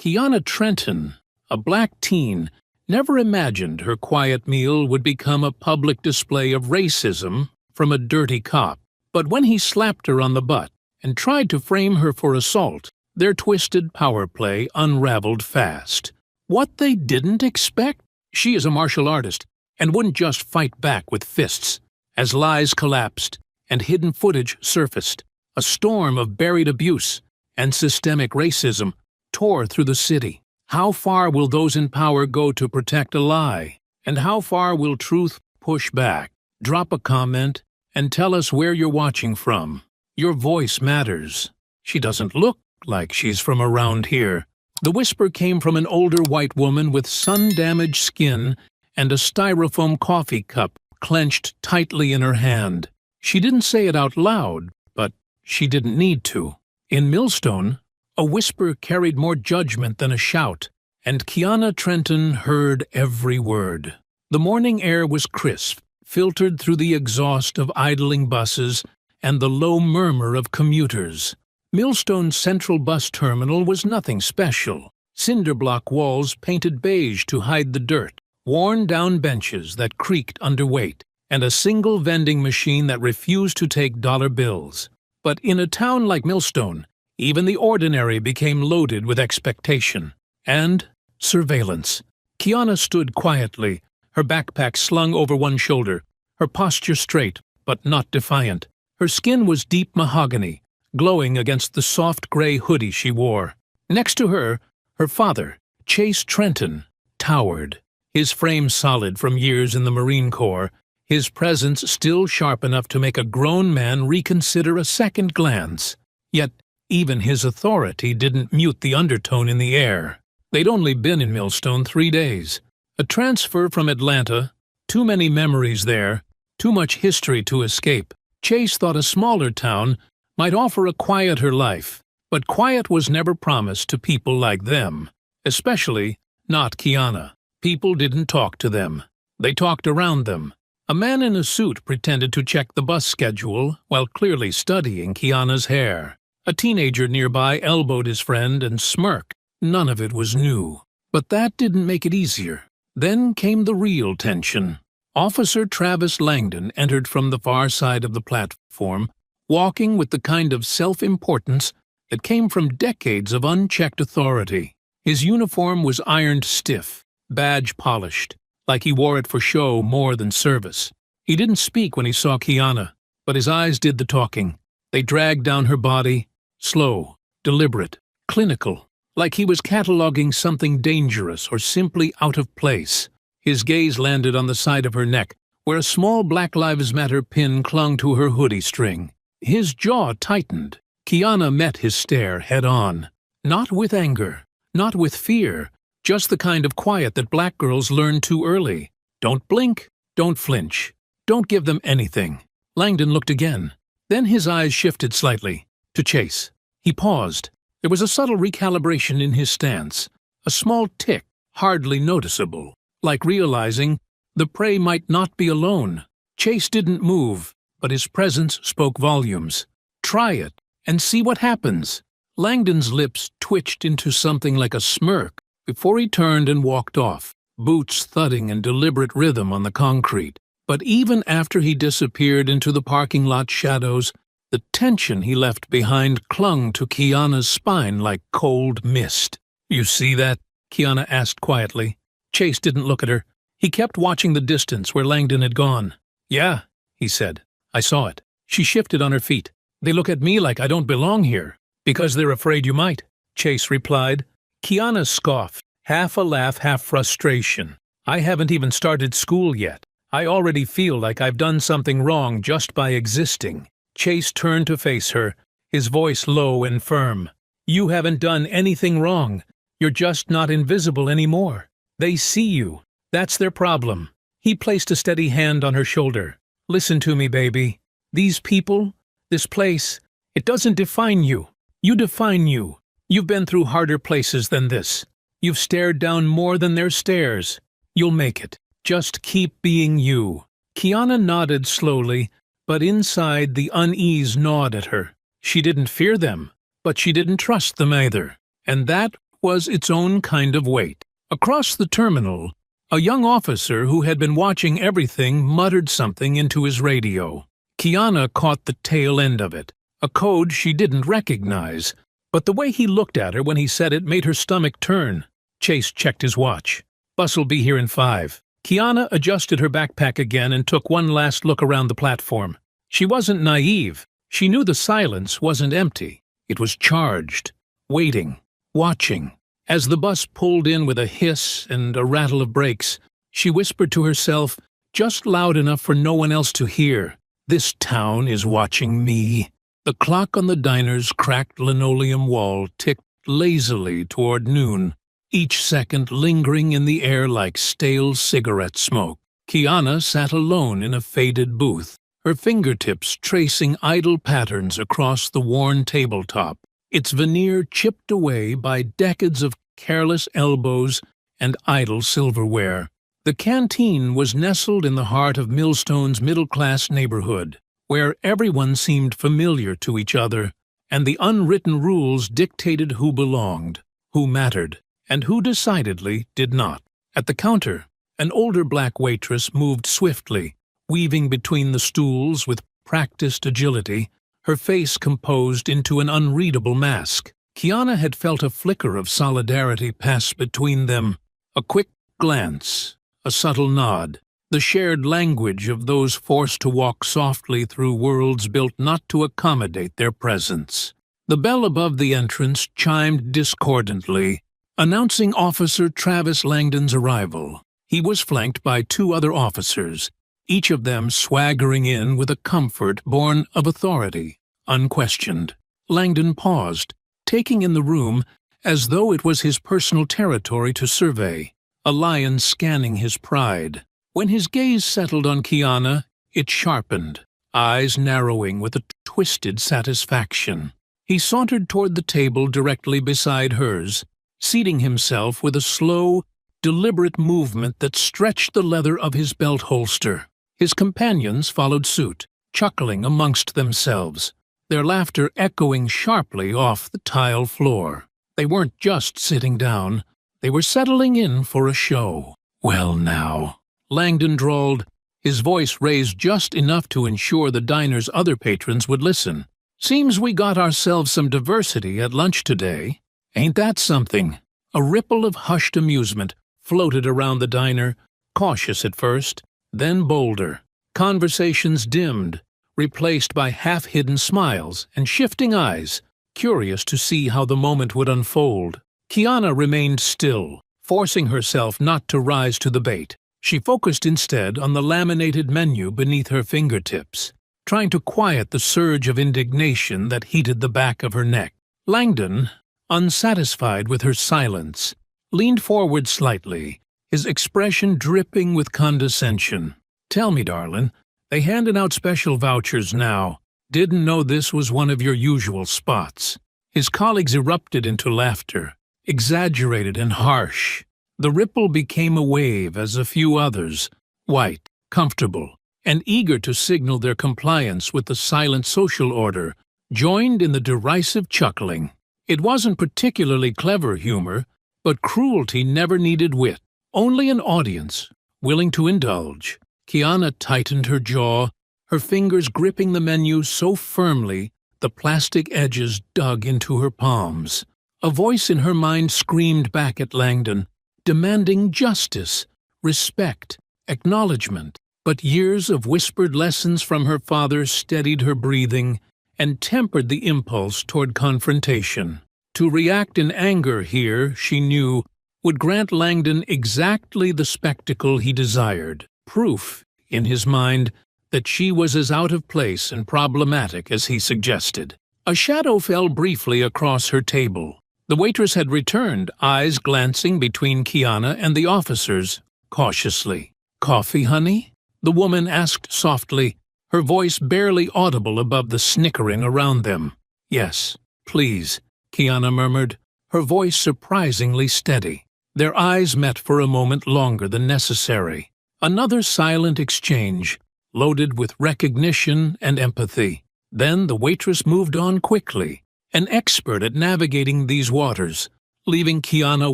Kiana Trenton, a black teen, never imagined her quiet meal would become a public display of racism from a dirty cop. But when he slapped her on the butt and tried to frame her for assault, their twisted power play unraveled fast. What they didn't expect? She is a martial artist and wouldn't just fight back with fists. As lies collapsed and hidden footage surfaced, a storm of buried abuse and systemic racism tore through the city. How far will those in power go to protect a lie? And how far will truth push back? Drop a comment and tell us where you're watching from. Your voice matters. She doesn't look like she's from around here. The whisper came from an older white woman with sun-damaged skin and a styrofoam coffee cup clenched tightly in her hand. She didn't say it out loud, but she didn't need to. In Millstone, a whisper carried more judgment than a shout, and Kiana Trenton heard every word. The morning air was crisp, filtered through the exhaust of idling buses and the low murmur of commuters. Millstone's central bus terminal was nothing special. Cinder-block walls painted beige to hide the dirt, worn-down benches that creaked under weight, and a single vending machine that refused to take dollar bills. But in a town like Millstone, even the ordinary became loaded with expectation and surveillance. Kiana stood quietly, her backpack slung over one shoulder, her posture straight but not defiant. Her skin was deep mahogany, glowing against the soft gray hoodie she wore. Next to her, her father, Chase Trenton, towered, his frame solid from years in the Marine Corps, his presence still sharp enough to make a grown man reconsider a second glance. Yet even his authority didn't mute the undertone in the air. They'd only been in Millstone 3 days. A transfer from Atlanta, too many memories there, too much history to escape. Chase thought a smaller town might offer a quieter life, but quiet was never promised to people like them, especially not Kiana. People didn't talk to them. They talked around them. A man in a suit pretended to check the bus schedule while clearly studying Kiana's hair. A teenager nearby elbowed his friend and smirked. None of it was new. But that didn't make it easier. Then came the real tension. Officer Travis Langdon entered from the far side of the platform, walking with the kind of self-importance that came from decades of unchecked authority. His uniform was ironed stiff, badge polished, like he wore it for show more than service. He didn't speak when he saw Kiana, but his eyes did the talking. They dragged down her body, slow, deliberate, clinical, like he was cataloging something dangerous or simply out of place. His gaze landed on the side of her neck, where a small Black Lives Matter pin clung to her hoodie string. His jaw tightened. Kiana met his stare head-on. Not with anger, not with fear, just the kind of quiet that black girls learn too early. Don't blink, don't flinch, don't give them anything. Langdon looked again. Then his eyes shifted slightly, to Chase. He paused. There was a subtle recalibration in his stance, a small tick, hardly noticeable, like realizing the prey might not be alone. Chase didn't move, but his presence spoke volumes. Try it, and see what happens. Langdon's lips twitched into something like a smirk before he turned and walked off, boots thudding in deliberate rhythm on the concrete. But even after he disappeared into the parking lot shadows, the tension he left behind clung to Kiana's spine like cold mist. "You see that?" Kiana asked quietly. Chase didn't look at her. He kept watching the distance where Langdon had gone. "Yeah," he said. "I saw it." She shifted on her feet. "They look at me like I don't belong here." "Because they're afraid you might," Chase replied. Kiana scoffed, half a laugh, half frustration. "I haven't even started school yet. I already feel like I've done something wrong just by existing." Chase turned to face her, his voice low and firm. "You haven't done anything wrong. You're just not invisible anymore. They see you. That's their problem." He placed a steady hand on her shoulder. "Listen to me, baby. These people, this place, it doesn't define you. You define you. You've been through harder places than this. You've stared down more than their stares. You'll make it. Just keep being you." Kiana nodded slowly, but inside the unease gnawed at her. She didn't fear them, but she didn't trust them either. And that was its own kind of weight. Across the terminal, a young officer who had been watching everything muttered something into his radio. Kiana caught the tail end of it, a code she didn't recognize, but the way he looked at her when he said it made her stomach turn. Chase checked his watch. "Bus will be here in 5. Kiana adjusted her backpack again and took one last look around the platform. She wasn't naive. She knew the silence wasn't empty. It was charged, waiting, watching. As the bus pulled in with a hiss and a rattle of brakes, she whispered to herself, just loud enough for no one else to hear, "This town is watching me." The clock on the diner's cracked linoleum wall ticked lazily toward noon, each second lingering in the air like stale cigarette smoke. Kiana sat alone in a faded booth, her fingertips tracing idle patterns across the worn tabletop, its veneer chipped away by decades of careless elbows and idle silverware. The canteen was nestled in the heart of Millstone's middle-class neighborhood, where everyone seemed familiar to each other, and the unwritten rules dictated who belonged, who mattered, and who decidedly did not. At the counter, an older black waitress moved swiftly, weaving between the stools with practiced agility, her face composed into an unreadable mask. Kiana had felt a flicker of solidarity pass between them, a quick glance, a subtle nod, the shared language of those forced to walk softly through worlds built not to accommodate their presence. The bell above the entrance chimed discordantly, announcing Officer Travis Langdon's arrival. He was flanked by 2 other officers, each of them swaggering in with a comfort born of authority, unquestioned. Langdon paused, taking in the room as though it was his personal territory to survey, a lion scanning his pride. When his gaze settled on Kiana, it sharpened, eyes narrowing with a twisted satisfaction. He sauntered toward the table directly beside hers, seating himself with a slow, deliberate movement that stretched the leather of his belt holster. His companions followed suit, chuckling amongst themselves, their laughter echoing sharply off the tile floor. They weren't just sitting down, they were settling in for a show. "Well now," Langdon drawled, his voice raised just enough to ensure the diner's other patrons would listen. "Seems we got ourselves some diversity at lunch today. Ain't that something?" A ripple of hushed amusement floated around the diner, cautious at first, then bolder. Conversations dimmed, replaced by half-hidden smiles and shifting eyes, curious to see how the moment would unfold. Kiana remained still, forcing herself not to rise to the bait. She focused instead on the laminated menu beneath her fingertips, trying to quiet the surge of indignation that heated the back of her neck. Langdon, unsatisfied with her silence, leaned forward slightly, his expression dripping with condescension. "Tell me, darlin', they handing out special vouchers now. Didn't know this was one of your usual spots." His colleagues erupted into laughter, exaggerated and harsh. The ripple became a wave as a few others, white, comfortable, and eager to signal their compliance with the silent social order, joined in the derisive chuckling. It wasn't particularly clever humor, but cruelty never needed wit, only an audience willing to indulge. Kiana tightened her jaw, her fingers gripping the menu so firmly the plastic edges dug into her palms. A voice in her mind screamed back at Langdon, demanding justice, respect, acknowledgement. But years of whispered lessons from her father steadied her breathing and tempered the impulse toward confrontation. To react in anger here, she knew, would grant Langdon exactly the spectacle he desired, proof, in his mind, that she was as out of place and problematic as he suggested. A shadow fell briefly across her table. The waitress had returned, eyes glancing between Kiana and the officers, cautiously. "Coffee, honey?" the woman asked softly, her voice barely audible above the snickering around them. "Yes, please," Kiana murmured, her voice surprisingly steady. Their eyes met for a moment longer than necessary. Another silent exchange, loaded with recognition and empathy. Then the waitress moved on quickly, an expert at navigating these waters, leaving Kiana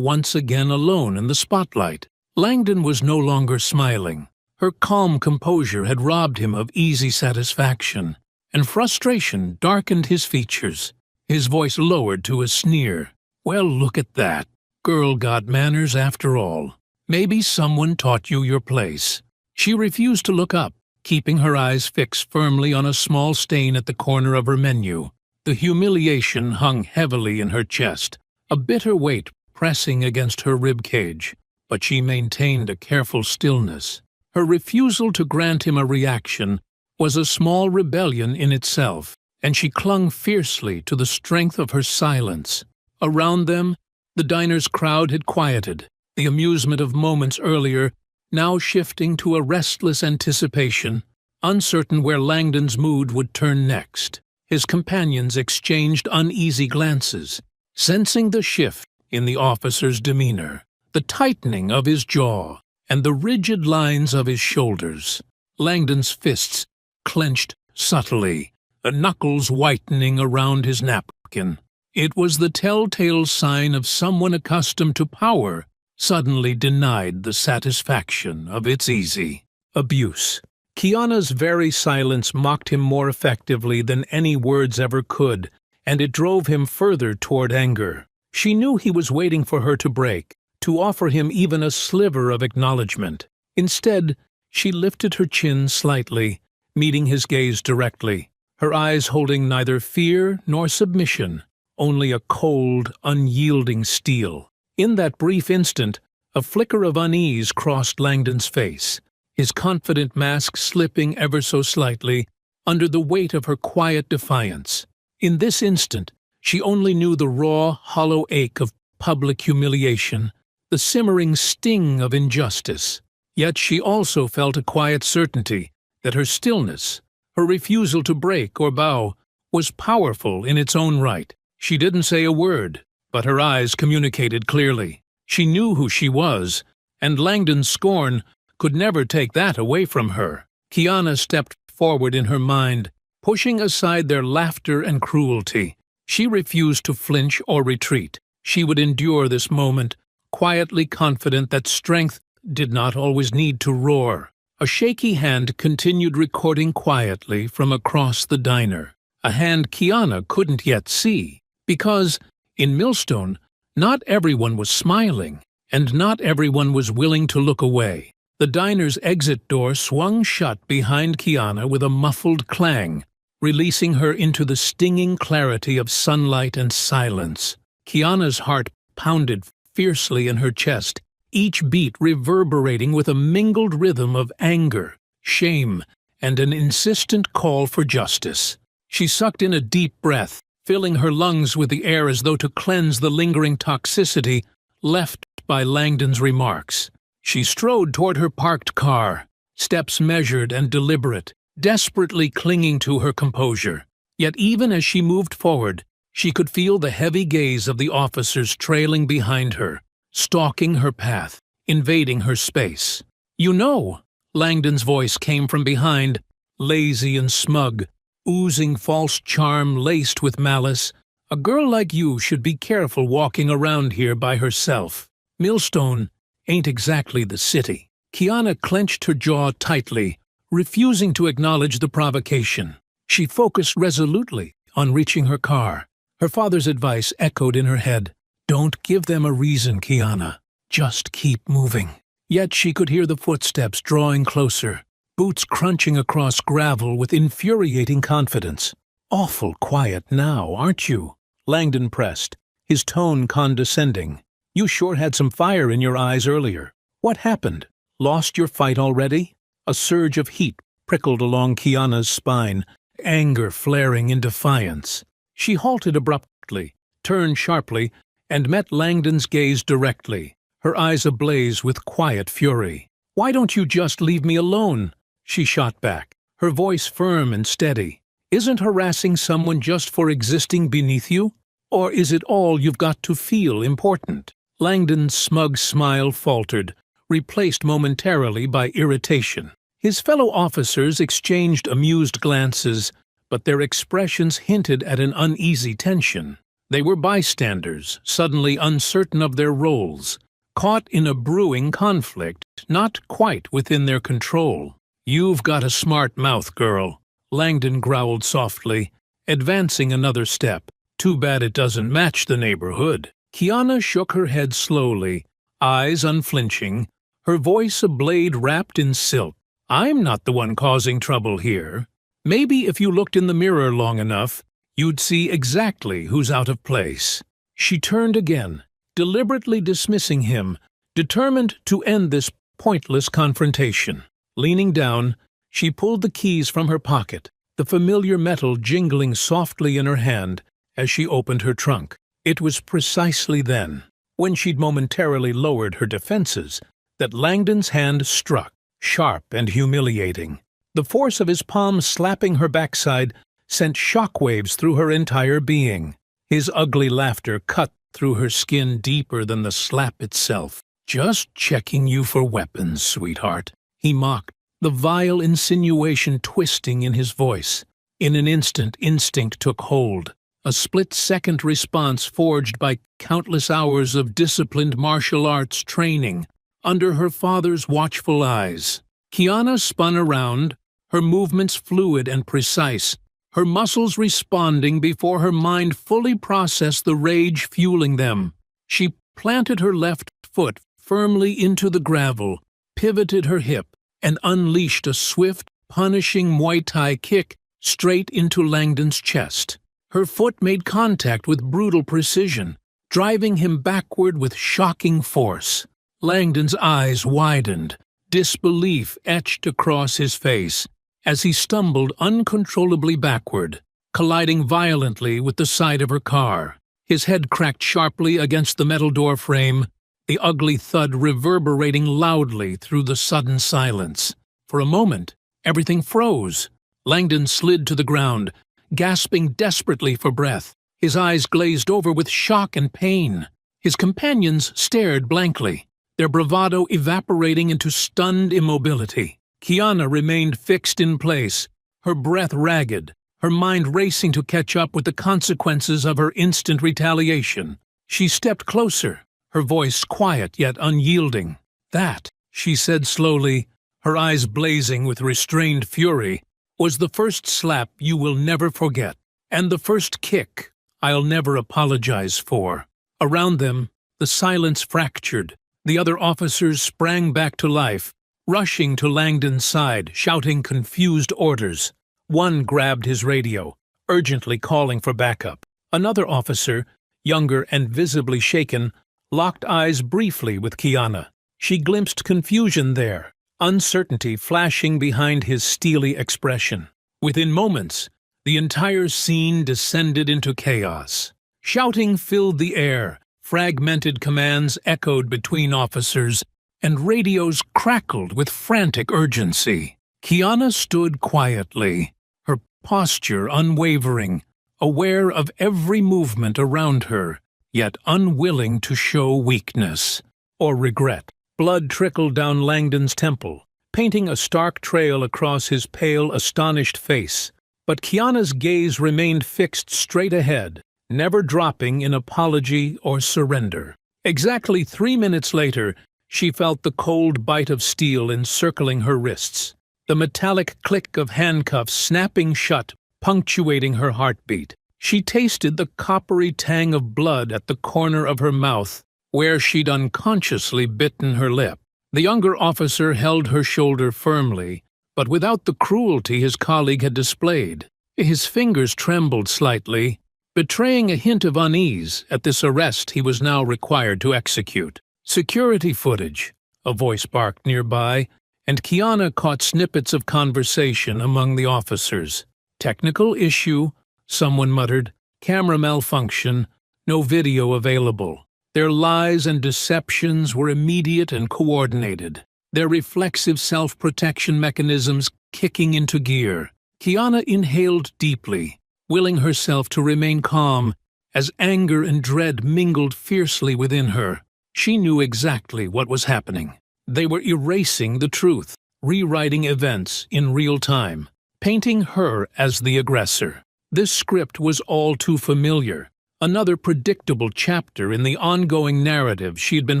once again alone in the spotlight. Langdon was no longer smiling. Her calm composure had robbed him of easy satisfaction, and frustration darkened his features. His voice lowered to a sneer. "Well, look at that. Girl got manners after all. Maybe someone taught you your place." She refused to look up, keeping her eyes fixed firmly on a small stain at the corner of her menu. The humiliation hung heavily in her chest, a bitter weight pressing against her ribcage, but she maintained a careful stillness. Her refusal to grant him a reaction was a small rebellion in itself, and she clung fiercely to the strength of her silence. Around them, the diner's crowd had quieted, the amusement of moments earlier now shifting to a restless anticipation, uncertain where Langdon's mood would turn next. His companions exchanged uneasy glances, sensing the shift in the officer's demeanor, the tightening of his jaw, and the rigid lines of his shoulders. Langdon's fists clenched subtly, the knuckles whitening around his napkin. It was the telltale sign of someone accustomed to power suddenly denied the satisfaction of its easy abuse. Kiana's very silence mocked him more effectively than any words ever could, and it drove him further toward anger. She knew he was waiting for her to break, to offer him even a sliver of acknowledgement. Instead, she lifted her chin slightly, meeting his gaze directly, her eyes holding neither fear nor submission, only a cold, unyielding steel. In that brief instant, a flicker of unease crossed Langdon's face, his confident mask slipping ever so slightly under the weight of her quiet defiance. In this instant, she only knew the raw, hollow ache of public humiliation, the simmering sting of injustice. Yet she also felt a quiet certainty that her stillness, her refusal to break or bow, was powerful in its own right. She didn't say a word, but her eyes communicated clearly. She knew who she was, and Langdon's scorn could never take that away from her. Kiana stepped forward in her mind, pushing aside their laughter and cruelty. She refused to flinch or retreat. She would endure this moment, quietly confident that strength did not always need to roar. A shaky hand continued recording quietly from across the diner, a hand Kiana couldn't yet see, because in Millstone, not everyone was smiling, and not everyone was willing to look away. The diner's exit door swung shut behind Kiana with a muffled clang, releasing her into the stinging clarity of sunlight and silence. Kiana's heart pounded fiercely in her chest, each beat reverberating with a mingled rhythm of anger, shame, and an insistent call for justice. She sucked in a deep breath, filling her lungs with the air as though to cleanse the lingering toxicity left by Langdon's remarks. She strode toward her parked car, steps measured and deliberate, desperately clinging to her composure. Yet even as she moved forward, she could feel the heavy gaze of the officers trailing behind her, stalking her path, invading her space. "You know," Langdon's voice came from behind, lazy and smug, oozing false charm laced with malice. "A girl like you should be careful walking around here by herself. Millstone ain't exactly the city." Kiana clenched her jaw tightly, refusing to acknowledge the provocation. She focused resolutely on reaching her car. Her father's advice echoed in her head. "Don't give them a reason, Kiana. Just keep moving." Yet she could hear the footsteps drawing closer, boots crunching across gravel with infuriating confidence. "Awful quiet now, aren't you?" Langdon pressed, his tone condescending. "You sure had some fire in your eyes earlier. What happened? Lost your fight already?" A surge of heat prickled along Kiana's spine, anger flaring in defiance. She halted abruptly, turned sharply, and met Langdon's gaze directly, her eyes ablaze with quiet fury. "Why don't you just leave me alone?" she shot back, her voice firm and steady. "Isn't harassing someone just for existing beneath you? Or is it all you've got to feel important?" Langdon's smug smile faltered, replaced momentarily by irritation. His fellow officers exchanged amused glances, but their expressions hinted at an uneasy tension. They were bystanders, suddenly uncertain of their roles, caught in a brewing conflict not quite within their control. "You've got a smart mouth, girl," Langdon growled softly, advancing another step. "Too bad it doesn't match the neighborhood." Kiana shook her head slowly, eyes unflinching, her voice a blade wrapped in silk. "I'm not the one causing trouble here. Maybe if you looked in the mirror long enough, you'd see exactly who's out of place." She turned again, deliberately dismissing him, determined to end this pointless confrontation. Leaning down, she pulled the keys from her pocket, the familiar metal jingling softly in her hand as she opened her trunk. It was precisely then, when she'd momentarily lowered her defenses, that Langdon's hand struck, sharp and humiliating. The force of his palm slapping her backside sent shockwaves through her entire being. His ugly laughter cut through her skin deeper than the slap itself. "Just checking you for weapons, sweetheart," he mocked, the vile insinuation twisting in his voice. In an instant, instinct took hold, a split-second response forged by countless hours of disciplined martial arts training under her father's watchful eyes. Kiana spun around, her movements fluid and precise, her muscles responding before her mind fully processed the rage fueling them. She planted her left foot firmly into the gravel, pivoted her hip, and unleashed a swift, punishing Muay Thai kick straight into Langdon's chest. Her foot made contact with brutal precision, driving him backward with shocking force. Langdon's eyes widened, disbelief etched across his face, as he stumbled uncontrollably backward, colliding violently with the side of her car. His head cracked sharply against the metal door frame, the ugly thud reverberating loudly through the sudden silence. For a moment, everything froze. Langdon slid to the ground, gasping desperately for breath, his eyes glazed over with shock and pain. His companions stared blankly, their bravado evaporating into stunned immobility. Kiana remained fixed in place, her breath ragged, her mind racing to catch up with the consequences of her instant retaliation. She stepped closer, her voice quiet yet unyielding. "That," she said slowly, her eyes blazing with restrained fury, "was the first slap you will never forget, and the first kick I'll never apologize for." Around them, the silence fractured. The other officers sprang back to life, rushing to Langdon's side, shouting confused orders. One grabbed his radio, urgently calling for backup. Another officer, younger and visibly shaken, locked eyes briefly with Kiana. She glimpsed confusion there, uncertainty flashing behind his steely expression. Within moments, the entire scene descended into chaos. Shouting filled the air, fragmented commands echoed between officers, and radios crackled with frantic urgency. Kiana stood quietly, her posture unwavering, aware of every movement around her, yet unwilling to show weakness or regret. Blood trickled down Langdon's temple, painting a stark trail across his pale, astonished face. But Kiana's gaze remained fixed straight ahead, never dropping in apology or surrender. Exactly 3 minutes later, she felt the cold bite of steel encircling her wrists, the metallic click of handcuffs snapping shut, punctuating her heartbeat. She tasted the coppery tang of blood at the corner of her mouth, where she'd unconsciously bitten her lip. The younger officer held her shoulder firmly, but without the cruelty his colleague had displayed. His fingers trembled slightly, betraying a hint of unease at this arrest he was now required to execute. "Security footage," a voice barked nearby, and Kiana caught snippets of conversation among the officers. "Technical issue," someone muttered. "Camera malfunction. No video available." Their lies and deceptions were immediate and coordinated, their reflexive self-protection mechanisms kicking into gear. Kiana inhaled deeply, willing herself to remain calm as anger and dread mingled fiercely within her. She knew exactly what was happening. They were erasing the truth, rewriting events in real time, painting her as the aggressor. This script was all too familiar, Another predictable chapter in the ongoing narrative she had been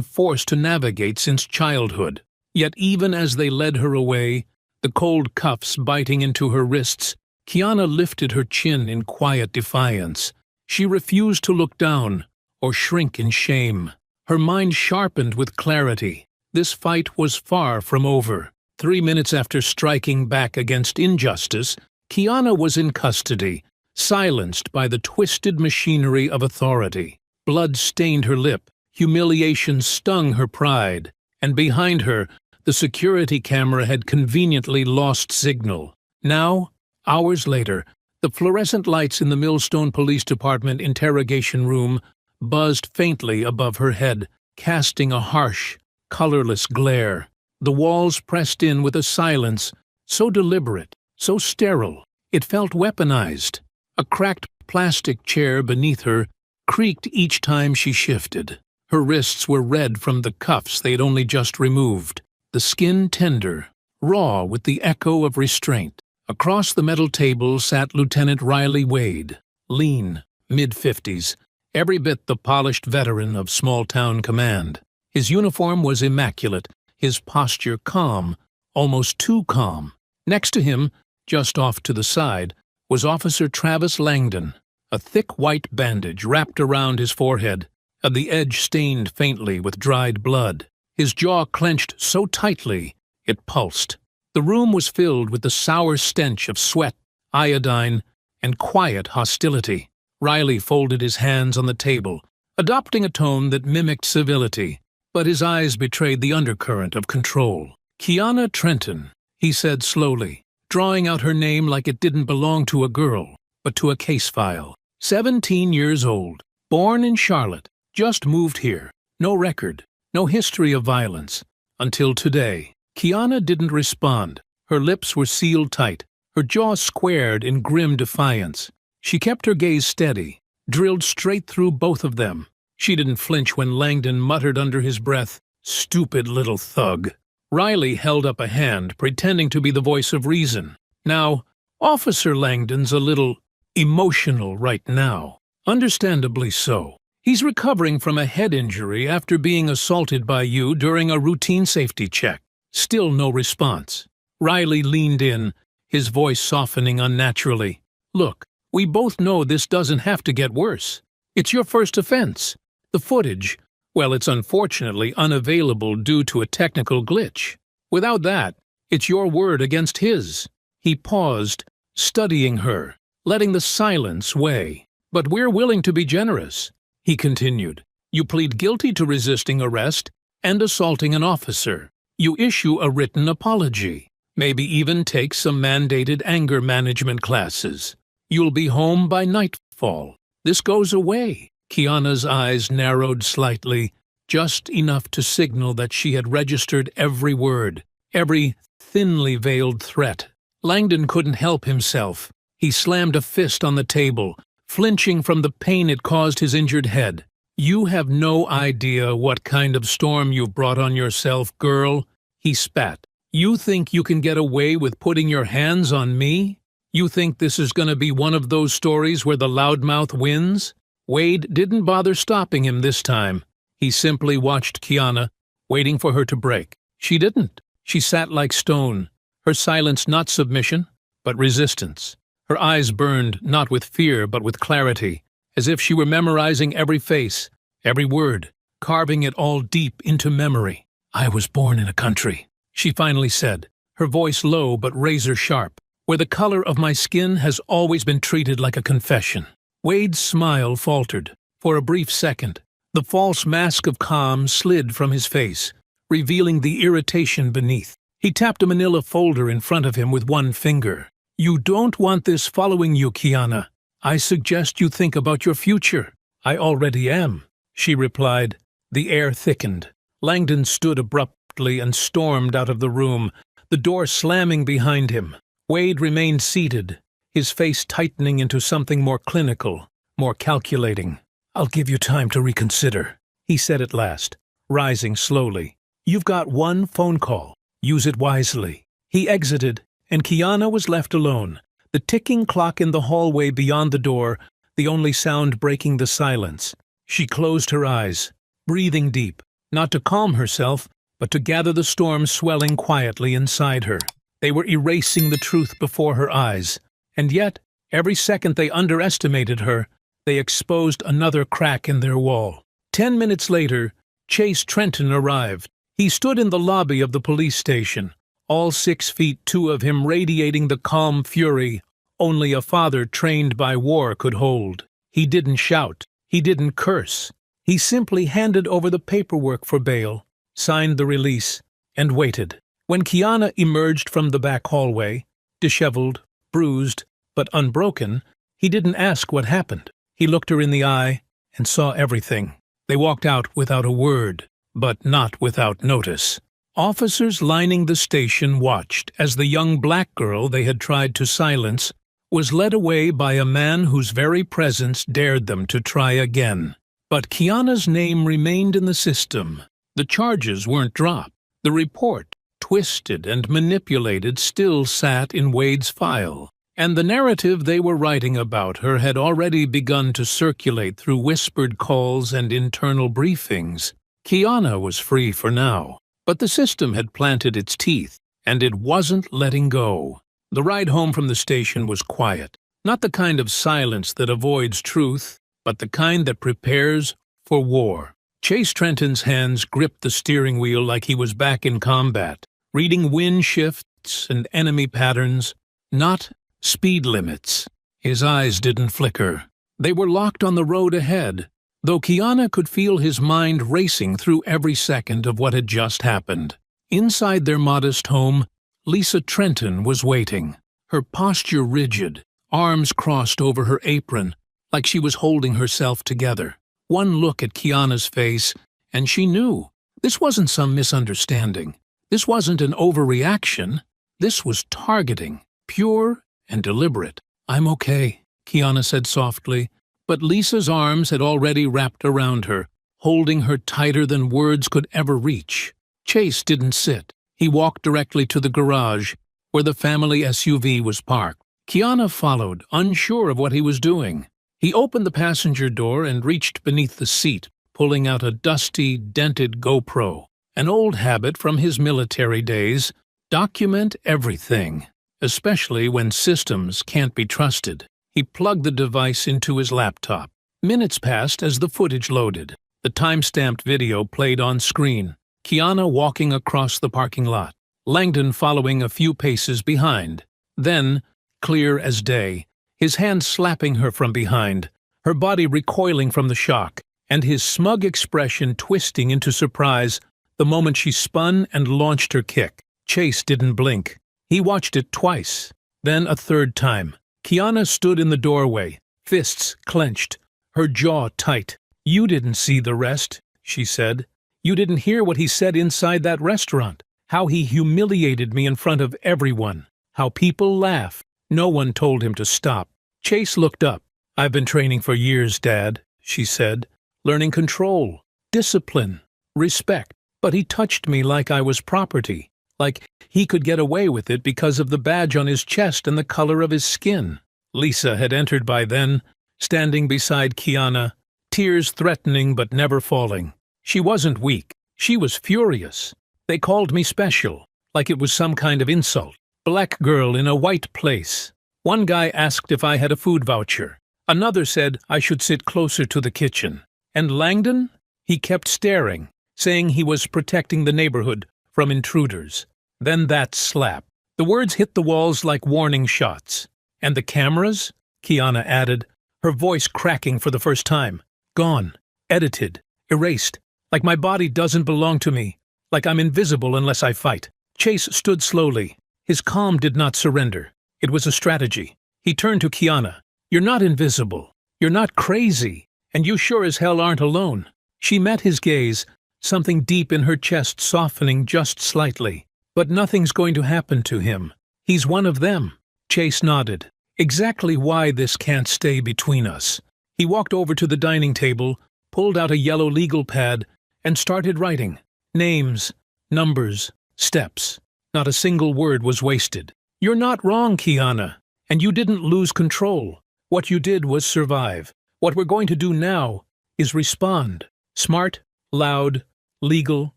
forced to navigate since childhood. Yet even as they led her away, the cold cuffs biting into her wrists, Kiana lifted her chin in quiet defiance. She refused to look down or shrink in shame. Her mind sharpened with clarity. This fight was far from over. 3 minutes after striking back against injustice, Kiana was in custody, silenced by the twisted machinery of authority. Blood stained her lip, humiliation stung her pride, and behind her, the security camera had conveniently lost signal. Now, hours later, the fluorescent lights in the Millstone Police Department interrogation room buzzed faintly above her head, casting a harsh, colorless glare. The walls pressed in with a silence so deliberate, so sterile, it felt weaponized. A cracked plastic chair beneath her creaked each time she shifted. Her wrists were red from the cuffs they had only just removed, the skin tender, raw with the echo of restraint. Across the metal table sat Lieutenant Riley Wade, lean, mid-50s, every bit the polished veteran of small-town command. His uniform was immaculate, his posture calm, almost too calm. Next to him, just off to the side, was Officer Travis Langdon, a thick white bandage wrapped around his forehead, and the edge stained faintly with dried blood. His jaw clenched so tightly it pulsed. The room was filled with the sour stench of sweat, iodine, and quiet hostility. Riley folded his hands on the table, adopting a tone that mimicked civility, but his eyes betrayed the undercurrent of control. "Kiana Trenton," he said slowly, drawing out her name like it didn't belong to a girl, but to a case file. 17 years old, born in Charlotte, just moved here, no record, no history of violence, until today. Kiana didn't respond. Her lips were sealed tight, her jaw squared in grim defiance. She kept her gaze steady, drilled straight through both of them. She didn't flinch when Langdon muttered under his breath, "Stupid little thug." Riley held up a hand, pretending to be the voice of reason. "Now, Officer Langdon's a little emotional right now. Understandably so. He's recovering from a head injury after being assaulted by you during a routine safety check." Still no response. Riley leaned in, his voice softening unnaturally. "Look, we both know this doesn't have to get worse. It's your first offense. The footage, well, it's unfortunately unavailable due to a technical glitch. Without that, it's your word against his." He paused, studying her, letting the silence weigh. "But we're willing to be generous," he continued. "You plead guilty to resisting arrest and assaulting an officer. You issue a written apology, maybe even take some mandated anger management classes. You'll be home by nightfall. This goes away." Kiana's eyes narrowed slightly, just enough to signal that she had registered every word, every thinly veiled threat. Langdon couldn't help himself. He slammed a fist on the table, flinching from the pain it caused his injured head. "You have no idea what kind of storm you've brought on yourself, girl," he spat. "You think you can get away with putting your hands on me? You think this is going to be one of those stories where the loudmouth wins?" Wade didn't bother stopping him this time. He simply watched Kiana, waiting for her to break. She didn't. She sat like stone, her silence not submission, but resistance. Her eyes burned not with fear but with clarity, as if she were memorizing every face, every word, carving it all deep into memory. "I was born in a country," she finally said, her voice low but razor-sharp, "where the color of my skin has always been treated like a confession." Wade's smile faltered. For a brief second, the false mask of calm slid from his face, revealing the irritation beneath. He tapped a manila folder in front of him with one finger. "You don't want this following you, Kiana. I suggest you think about your future." "I already am," she replied. The air thickened. Langdon stood abruptly and stormed out of the room, the door slamming behind him. Wade remained seated, his face tightening into something more clinical, more calculating. "I'll give you time to reconsider," he said at last, rising slowly. "You've got one phone call. Use it wisely." He exited, and Kiana was left alone, the ticking clock in the hallway beyond the door, the only sound breaking the silence. She closed her eyes, breathing deep, not to calm herself, but to gather the storm swelling quietly inside her. They were erasing the truth before her eyes, and yet, every second they underestimated her, they exposed another crack in their wall. 10 minutes later, Chase Trenton arrived. He stood in the lobby of the police station, all 6 feet 2 of him radiating the calm fury only a father trained by war could hold. He didn't shout. He didn't curse. He simply handed over the paperwork for bail, signed the release, and waited. When Kiana emerged from the back hallway, disheveled, bruised, but unbroken, he didn't ask what happened. He looked her in the eye and saw everything. They walked out without a word, but not without notice. Officers lining the station watched as the young black girl they had tried to silence was led away by a man whose very presence dared them to try again. But Kiana's name remained in the system. The charges weren't dropped. The report, twisted and manipulated, still sat in Wade's file. And the narrative they were writing about her had already begun to circulate through whispered calls and internal briefings. Kiana was free for now, but the system had planted its teeth, and it wasn't letting go. The ride home from the station was quiet, not the kind of silence that avoids truth, but the kind that prepares for war. Chase Trenton's hands gripped the steering wheel like he was back in combat, reading wind shifts and enemy patterns, not speed limits. His eyes didn't flicker. They were locked on the road ahead, though Kiana could feel his mind racing through every second of what had just happened. Inside their modest home, Lisa Trenton was waiting, her posture rigid, arms crossed over her apron, like she was holding herself together. One look at Kiana's face, and she knew. This wasn't some misunderstanding. This wasn't an overreaction. This was targeting, pure and deliberate. "I'm okay," Kiana said softly, but Lisa's arms had already wrapped around her, holding her tighter than words could ever reach. Chase didn't sit. He walked directly to the garage, where the family SUV was parked. Kiana followed, unsure of what he was doing. He opened the passenger door and reached beneath the seat, pulling out a dusty, dented GoPro, an old habit from his military days. Document everything, especially when systems can't be trusted. He plugged the device into his laptop. Minutes passed as the footage loaded. The time-stamped video played on screen. Kiana walking across the parking lot, Langdon following a few paces behind. Then, clear as day, his hand slapping her from behind, her body recoiling from the shock, and his smug expression twisting into surprise the moment she spun and launched her kick. Chase didn't blink. He watched it twice, then a third time. Kiana stood in the doorway, fists clenched, her jaw tight. "You didn't see the rest," she said. "You didn't hear what he said inside that restaurant, how he humiliated me in front of everyone, how people laughed. No one told him to stop." Chase looked up. "I've been training for years, Dad," she said, "learning control, discipline, respect. But he touched me like I was property, like he could get away with it because of the badge on his chest and the color of his skin." Lisa had entered by then, standing beside Kiana, tears threatening but never falling. She wasn't weak. She was furious. "They called me special, like it was some kind of insult. Black girl in a white place. One guy asked if I had a food voucher. Another said I should sit closer to the kitchen. And Langdon? He kept staring, saying he was protecting the neighborhood from intruders." Then that slap. The words hit the walls like warning shots. "And the cameras?" Kiana added, her voice cracking for the first time. "Gone. Edited. Erased. Like my body doesn't belong to me. Like I'm invisible unless I fight." Chase stood slowly. His calm did not surrender. It was a strategy. He turned to Kiana. "You're not invisible. You're not crazy. And you sure as hell aren't alone." She met his gaze, something deep in her chest softening just slightly. "But nothing's going to happen to him. He's one of them." Chase nodded. "Exactly why this can't stay between us." He walked over to the dining table, pulled out a yellow legal pad, and started writing. Names, numbers, steps. Not a single word was wasted. "You're not wrong, Kiana, and you didn't lose control. What you did was survive. What we're going to do now is respond. Smart, loud, legal,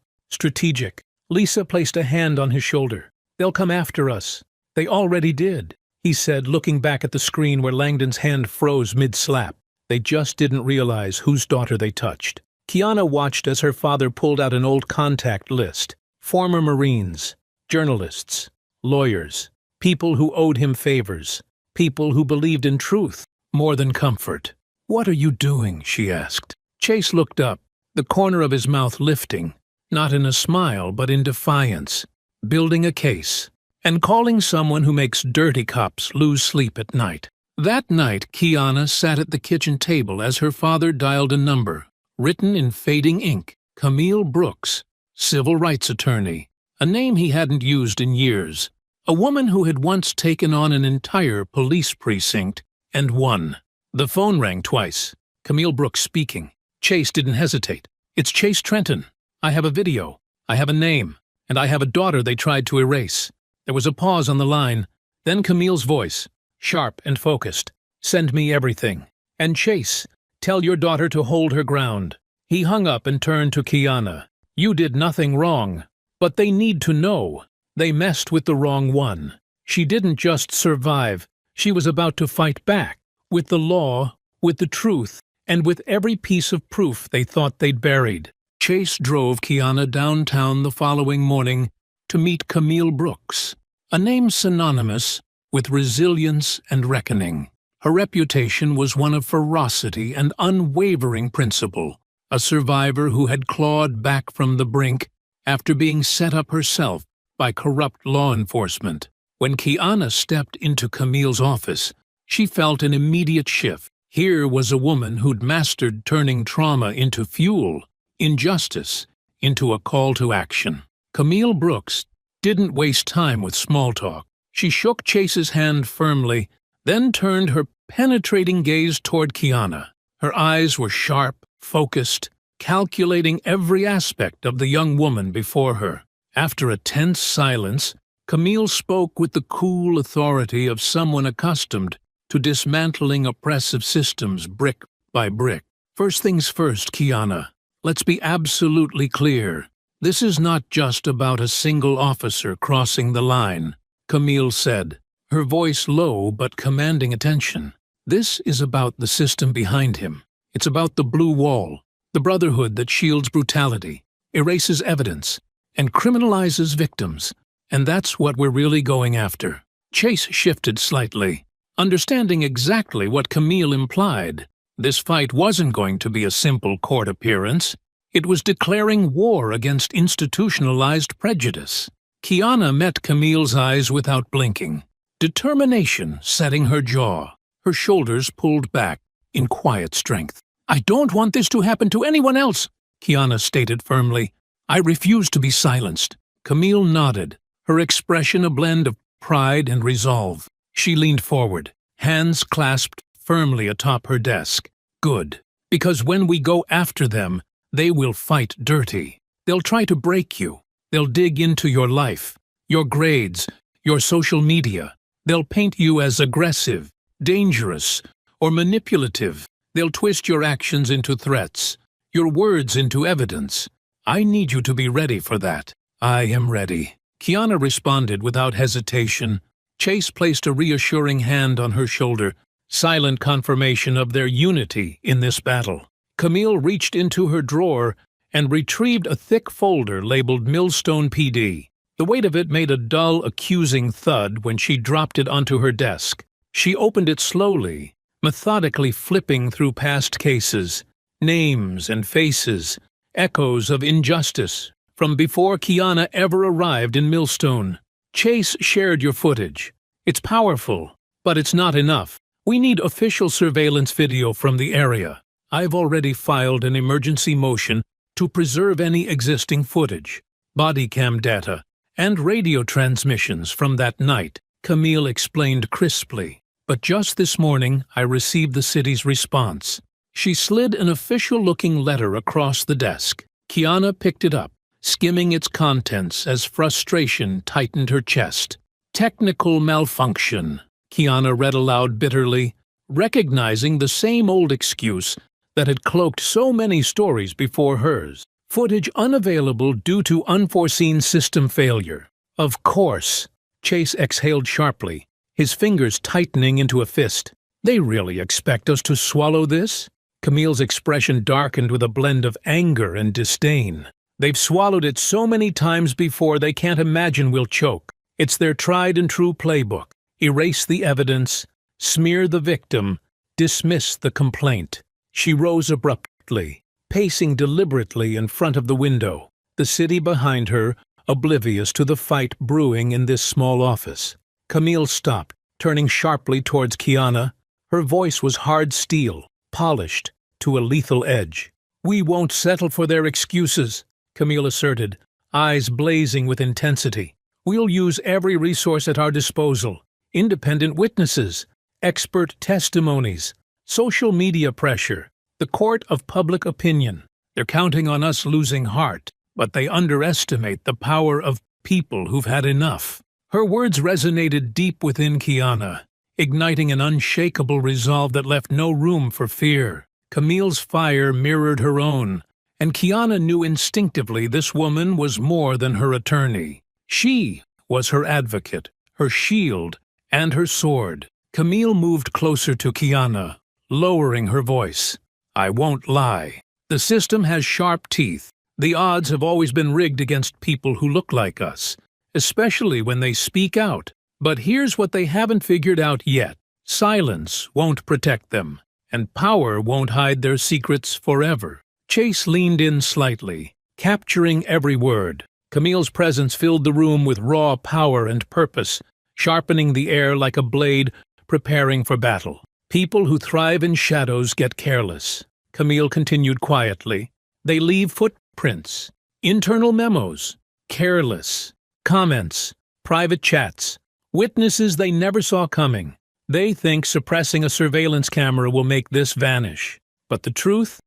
strategic. Lisa placed a hand on his shoulder. They'll come after us. They already did, he said, looking back at the screen where Langdon's hand froze mid-slap. They just didn't realize whose daughter they touched. Kiana watched as her father pulled out an old contact list. Former Marines, journalists, lawyers, people who owed him favors, people who believed in truth more than comfort. "What are you doing?" she asked. Chase looked up, the corner of his mouth lifting, not in a smile but in defiance. "Building a case, and calling someone who makes dirty cops lose sleep at night." That night, Kiana sat at the kitchen table as her father dialed a number, written in fading ink: Camille Brooks, civil rights attorney, a name he hadn't used in years. A woman who had once taken on an entire police precinct and won. The phone rang twice. Camille Brooks speaking. Chase didn't hesitate. "It's Chase Trenton. I have a video. I have a name. And I have a daughter they tried to erase." There was a pause on the line. Then Camille's voice, sharp and focused. "Send me everything. And Chase, tell your daughter to hold her ground." He hung up and turned to Kiana. "You did nothing wrong. But they need to know. They messed with the wrong one. She didn't just survive. She was about to fight back. With the law, with the truth, and with every piece of proof they thought they'd buried." Chase drove Kiana downtown the following morning to meet Camille Brooks, a name synonymous with resilience and reckoning. Her reputation was one of ferocity and unwavering principle, a survivor who had clawed back from the brink after being set up herself by corrupt law enforcement. When Kiana stepped into Camille's office, she felt an immediate shift. Here was a woman who'd mastered turning trauma into fuel, injustice into a call to action. Camille Brooks didn't waste time with small talk. She shook Chase's hand firmly, then turned her penetrating gaze toward Kiana. Her eyes were sharp, focused, calculating every aspect of the young woman before her. After a tense silence, Camille spoke with the cool authority of someone accustomed to dismantling oppressive systems brick by brick. "First things first, Kiana. Let's be absolutely clear. This is not just about a single officer crossing the line," Camille said, her voice low but commanding attention. "This is about the system behind him. It's about the blue wall, the brotherhood that shields brutality, erases evidence, and criminalizes victims. And that's what we're really going after." Chase shifted slightly, understanding exactly what Camille implied. This fight wasn't going to be a simple court appearance. It was declaring war against institutionalized prejudice. Kiana met Camille's eyes without blinking, determination setting her jaw, her shoulders pulled back in quiet strength. "I don't want this to happen to anyone else," Kiana stated firmly. "I refuse to be silenced." Camille nodded, her expression a blend of pride and resolve. She leaned forward, hands clasped firmly atop her desk. "Good. Because when we go after them, they will fight dirty. They'll try to break you. They'll dig into your life, your grades, your social media. They'll paint you as aggressive, dangerous, or manipulative. They'll twist your actions into threats, your words into evidence. I need you to be ready for that." "I am ready," Kiana responded without hesitation. Chase placed a reassuring hand on her shoulder, silent confirmation of their unity in this battle. Camille reached into her drawer and retrieved a thick folder labeled Millstone PD. The weight of it made a dull, accusing thud when she dropped it onto her desk. She opened it slowly, methodically flipping through past cases, names and faces, echoes of injustice from before Kiana ever arrived in Millstone. "Chase shared your footage. It's powerful, but it's not enough. We need official surveillance video from the area. I've already filed an emergency motion to preserve any existing footage, body cam data, and radio transmissions from that night," Camille explained crisply. "But just this morning, I received the city's response." She slid an official-looking letter across the desk. Kiana picked it up, skimming its contents as frustration tightened her chest. "Technical malfunction," Kiana read aloud bitterly. recognizing the same old excuse that had cloaked so many stories before hers. Footage unavailable due to unforeseen system failure. Of course. Chase exhaled sharply, his fingers tightening into a fist. They really expect us to swallow this? Camille's expression darkened with a blend of anger and disdain. They've swallowed it so many times before they can't imagine we'll choke. It's their tried and true playbook. Erase the evidence, smear the victim, dismiss the complaint. She rose abruptly, pacing deliberately in front of the window, the city behind her, oblivious to the fight brewing in this small office. Camille stopped, turning sharply towards Kiana. Her voice was hard steel, polished to a lethal edge. "We won't settle for their excuses," Camille asserted, eyes blazing with intensity. "We'll use every resource at our disposal. Independent witnesses, expert testimonies, social media pressure, the court of public opinion. They're counting on us losing heart, but they underestimate the power of people who've had enough." Her words resonated deep within Kiana, igniting an unshakable resolve that left no room for fear. Camille's fire mirrored her own, and Kiana knew instinctively this woman was more than her attorney. She was her advocate, her shield, and her sword. Camille moved closer to Kiana, lowering her voice. "I won't lie. The system has sharp teeth. The odds have always been rigged against people who look like us, especially when they speak out. But here's what they haven't figured out yet. Silence won't protect them, and power won't hide their secrets forever." Chase leaned in slightly, capturing every word. Camille's presence filled the room with raw power and purpose, sharpening the air like a blade preparing for battle. "People who thrive in shadows get careless," Camille continued quietly. "They leave footprints, internal memos, careless, comments, private chats, witnesses they never saw coming. They think suppressing a surveillance camera will make this vanish. But the truth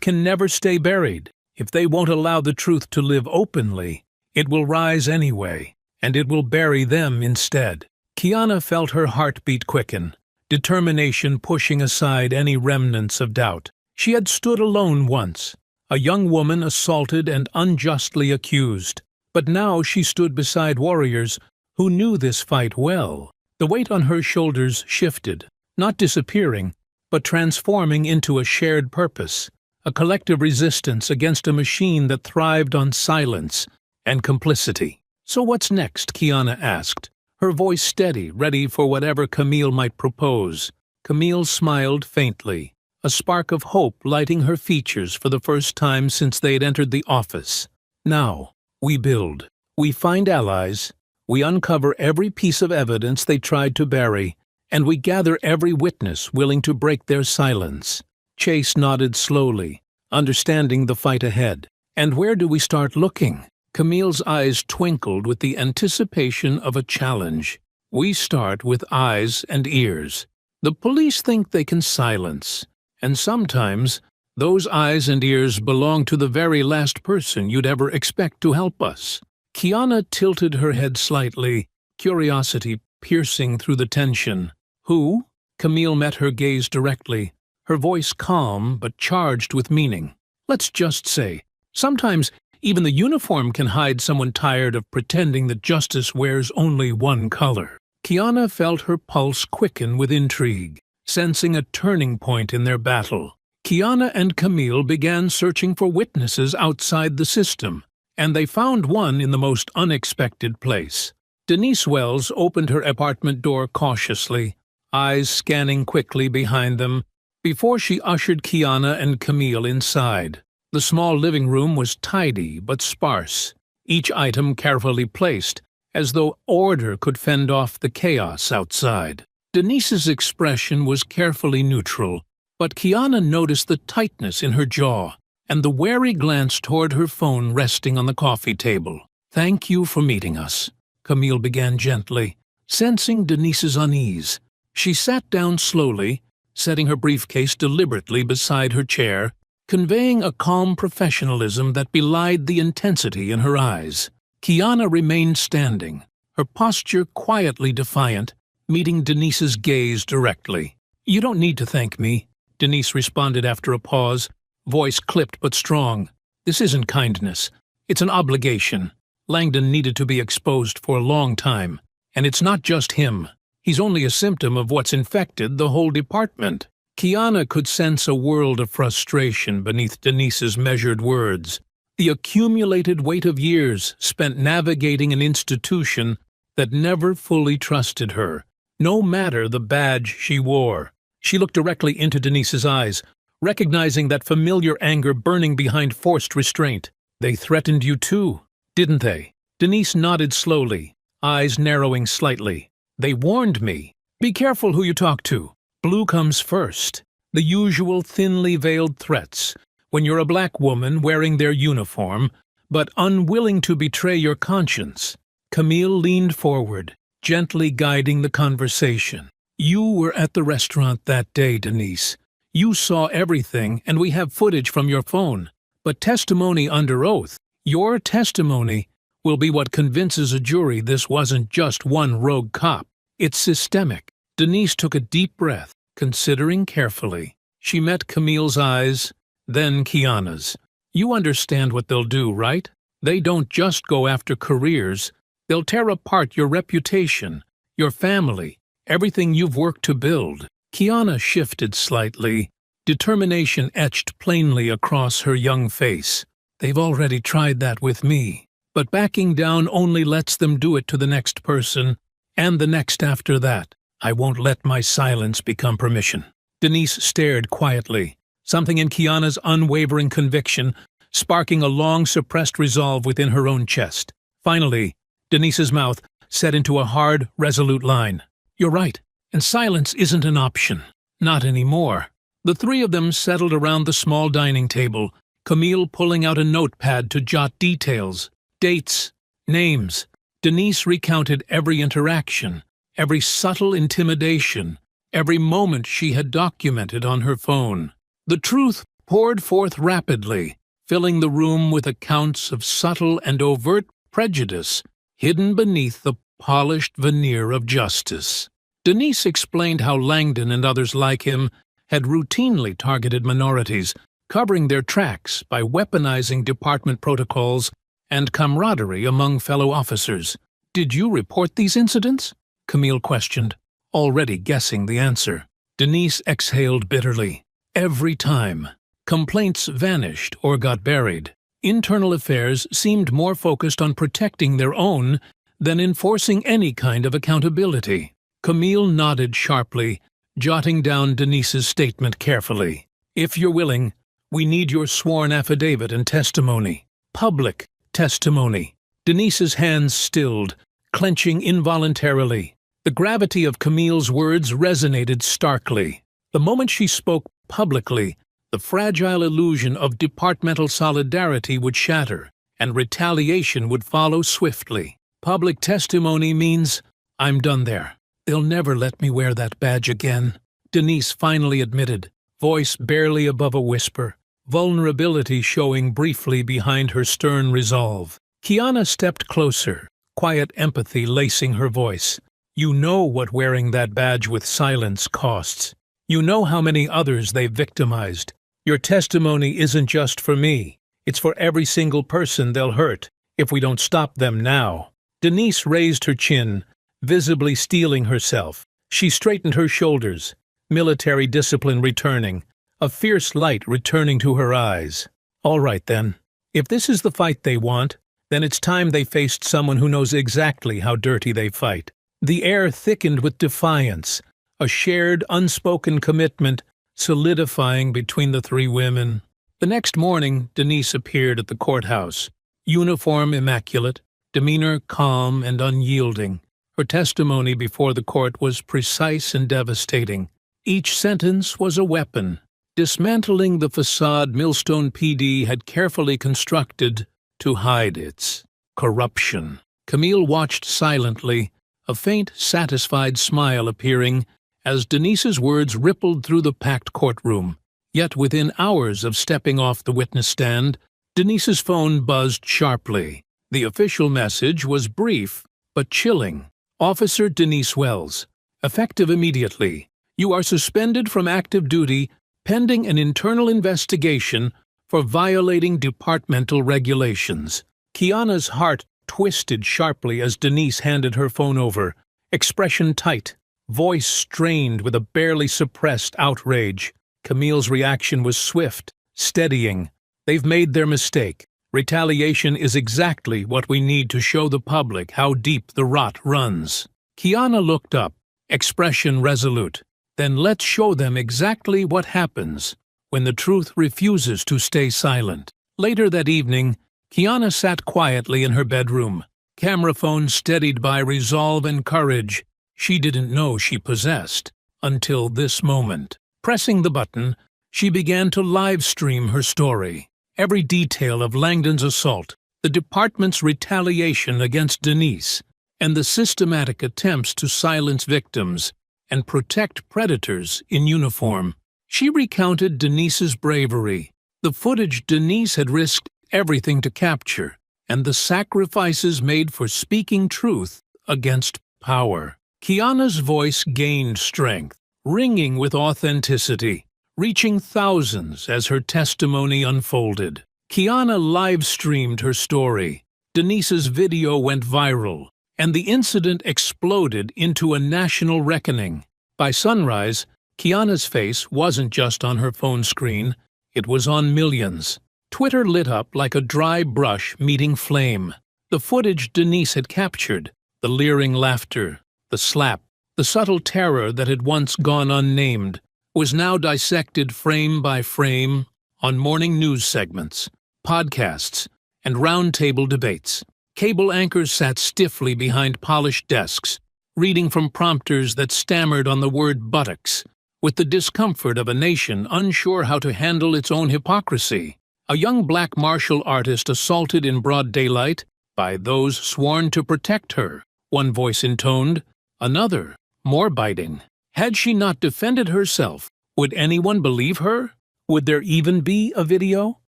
can never stay buried. If they won't allow the truth to live openly, it will rise anyway, and it will bury them instead." Kiana felt her heartbeat quicken, determination pushing aside any remnants of doubt. She had stood alone once, a young woman assaulted and unjustly accused. But now she stood beside warriors who knew this fight well. The weight on her shoulders shifted, not disappearing, but transforming into a shared purpose, a collective resistance against a machine that thrived on silence and complicity. "So what's next?" Kiana asked, her voice steady, ready for whatever Camille might propose. Camille smiled faintly, a spark of hope lighting her features for the first time since they had entered the office. "Now, we build. We find allies. We uncover every piece of evidence they tried to bury, and we gather every witness willing to break their silence." Chase nodded slowly, understanding the fight ahead. "And where do we start looking?" Camille's eyes twinkled with the anticipation of a challenge. "We start with eyes and ears. The police think they can silence, and sometimes those eyes and ears belong to the very last person you'd ever expect to help us." Kiana tilted her head slightly, curiosity piercing through the tension. "Who?" Camille met her gaze directly, her voice calm but charged with meaning. "Let's just say, sometimes even the uniform can hide someone tired of pretending that justice wears only one color." Kiana felt her pulse quicken with intrigue, sensing a turning point in their battle. Kiana and Camille began searching for witnesses outside the system, and they found one in the most unexpected place. Denise Wells opened her apartment door cautiously, eyes scanning quickly behind them, before she ushered Kiana and Camille inside. The small living room was tidy but sparse, each item carefully placed, as though order could fend off the chaos outside. Denise's expression was carefully neutral, but Kiana noticed the tightness in her jaw and the wary glance toward her phone resting on the coffee table. "Thank you for meeting us," Camille began gently, sensing Denise's unease. She sat down slowly, setting her briefcase deliberately beside her chair, conveying a calm professionalism that belied the intensity in her eyes. Kiana remained standing, her posture quietly defiant, meeting Denise's gaze directly. You don't need to thank me, Denise responded after a pause, voice clipped but strong. This isn't kindness. It's an obligation. Langdon needed to be exposed for a long time. And it's not just him. He's only a symptom of what's infected the whole department. Kiana could sense a world of frustration beneath Denise's measured words. The accumulated weight of years spent navigating an institution that never fully trusted her, no matter the badge she wore. She looked directly into Denise's eyes, recognizing that familiar anger burning behind forced restraint. They threatened you too, didn't they? Denise nodded slowly, eyes narrowing slightly. They warned me. Be careful who you talk to. Blue comes first. The usual thinly veiled threats. When you're a black woman wearing their uniform, but unwilling to betray your conscience. Camille leaned forward, gently guiding the conversation. You were at the restaurant that day, Denise. You saw everything, and we have footage from your phone. But testimony under oath, your testimony, will be what convinces a jury this wasn't just one rogue cop. It's systemic. Denise took a deep breath, considering carefully. She met Camille's eyes, then Kiana's. You understand what they'll do, right? They don't just go after careers. They'll tear apart your reputation, your family, everything you've worked to build. Kiana shifted slightly, determination etched plainly across her young face. They've already tried that with me. But backing down only lets them do it to the next person, and the next after that. I won't let my silence become permission. Denise stared quietly, something in Kiana's unwavering conviction sparking a long-suppressed resolve within her own chest. Finally, Denise's mouth set into a hard, resolute line. You're right, and silence isn't an option. Not anymore. The three of them settled around the small dining table, Camille pulling out a notepad to jot details, dates, names. Denise recounted every interaction, every subtle intimidation, every moment she had documented on her phone. The truth poured forth rapidly, filling the room with accounts of subtle and overt prejudice hidden beneath the polished veneer of justice. Denise explained how Langdon and others like him had routinely targeted minorities, covering their tracks by weaponizing department protocols and camaraderie among fellow officers. Did you report these incidents? Camille questioned, already guessing the answer. Denise exhaled bitterly. Every time. Complaints vanished or got buried. Internal affairs seemed more focused on protecting their own than enforcing any kind of accountability. Camille nodded sharply, jotting down Denise's statement carefully. If you're willing, we need your sworn affidavit and testimony. Public testimony. Denise's hands stilled, clenching involuntarily. The gravity of Camille's words resonated starkly. The moment she spoke publicly, the fragile illusion of departmental solidarity would shatter, and retaliation would follow swiftly. Public testimony means, I'm done there. They'll never let me wear that badge again. Denise finally admitted, voice barely above a whisper, vulnerability showing briefly behind her stern resolve. Kiana stepped closer, quiet empathy lacing her voice. You know what wearing that badge with silence costs. You know how many others they've victimized. Your testimony isn't just for me. It's for every single person they'll hurt if we don't stop them now. Denise raised her chin, visibly steeling herself. She straightened her shoulders, military discipline returning, a fierce light returning to her eyes. All right then. If this is the fight they want, then it's time they faced someone who knows exactly how dirty they fight. The air thickened with defiance, a shared, unspoken commitment solidifying between the three women. The next morning, Denise appeared at the courthouse, uniform immaculate, demeanor calm and unyielding. Her testimony before the court was precise and devastating. Each sentence was a weapon, dismantling the facade Millstone PD had carefully constructed to hide its corruption. Camille watched silently, a faint, satisfied smile appearing as Denise's words rippled through the packed courtroom. Yet within hours of stepping off the witness stand, Denise's phone buzzed sharply. The official message was brief, but chilling. Officer Denise Wells, effective immediately. You are suspended from active duty pending an internal investigation for violating departmental regulations. Kiana's heart twisted sharply as Denise handed her phone over, expression tight, voice strained with a barely suppressed outrage. Camille's reaction was swift, steadying. They've made their mistake. Retaliation is exactly what we need to show the public how deep the rot runs. Kiana looked up, expression resolute. Then let's show them exactly what happens when the truth refuses to stay silent. Later that evening, Kiana sat quietly in her bedroom, camera phone steadied by resolve and courage she didn't know she possessed until this moment. Pressing the button, she began to live stream her story. Every detail of Langdon's assault, the department's retaliation against Denise, and the systematic attempts to silence victims and protect predators in uniform. She recounted Denise's bravery, the footage Denise had risked everything to capture, and the sacrifices made for speaking truth against power. Kiana's voice gained strength, ringing with authenticity, reaching thousands as her testimony unfolded. Kiana live-streamed her story. Denise's video went viral, and the incident exploded into a national reckoning. By sunrise, Kiana's face wasn't just on her phone screen, it was on millions. Twitter lit up like a dry brush meeting flame. The footage Denise had captured, the leering laughter, the slap, the subtle terror that had once gone unnamed, was now dissected frame by frame on morning news segments, podcasts, and roundtable debates. Cable anchors sat stiffly behind polished desks, reading from prompters that stammered on the word buttocks, with the discomfort of a nation unsure how to handle its own hypocrisy. A young black martial artist assaulted in broad daylight by those sworn to protect her, one voice intoned, another, more biting. Had she not defended herself, would anyone believe her? Would there even be a video?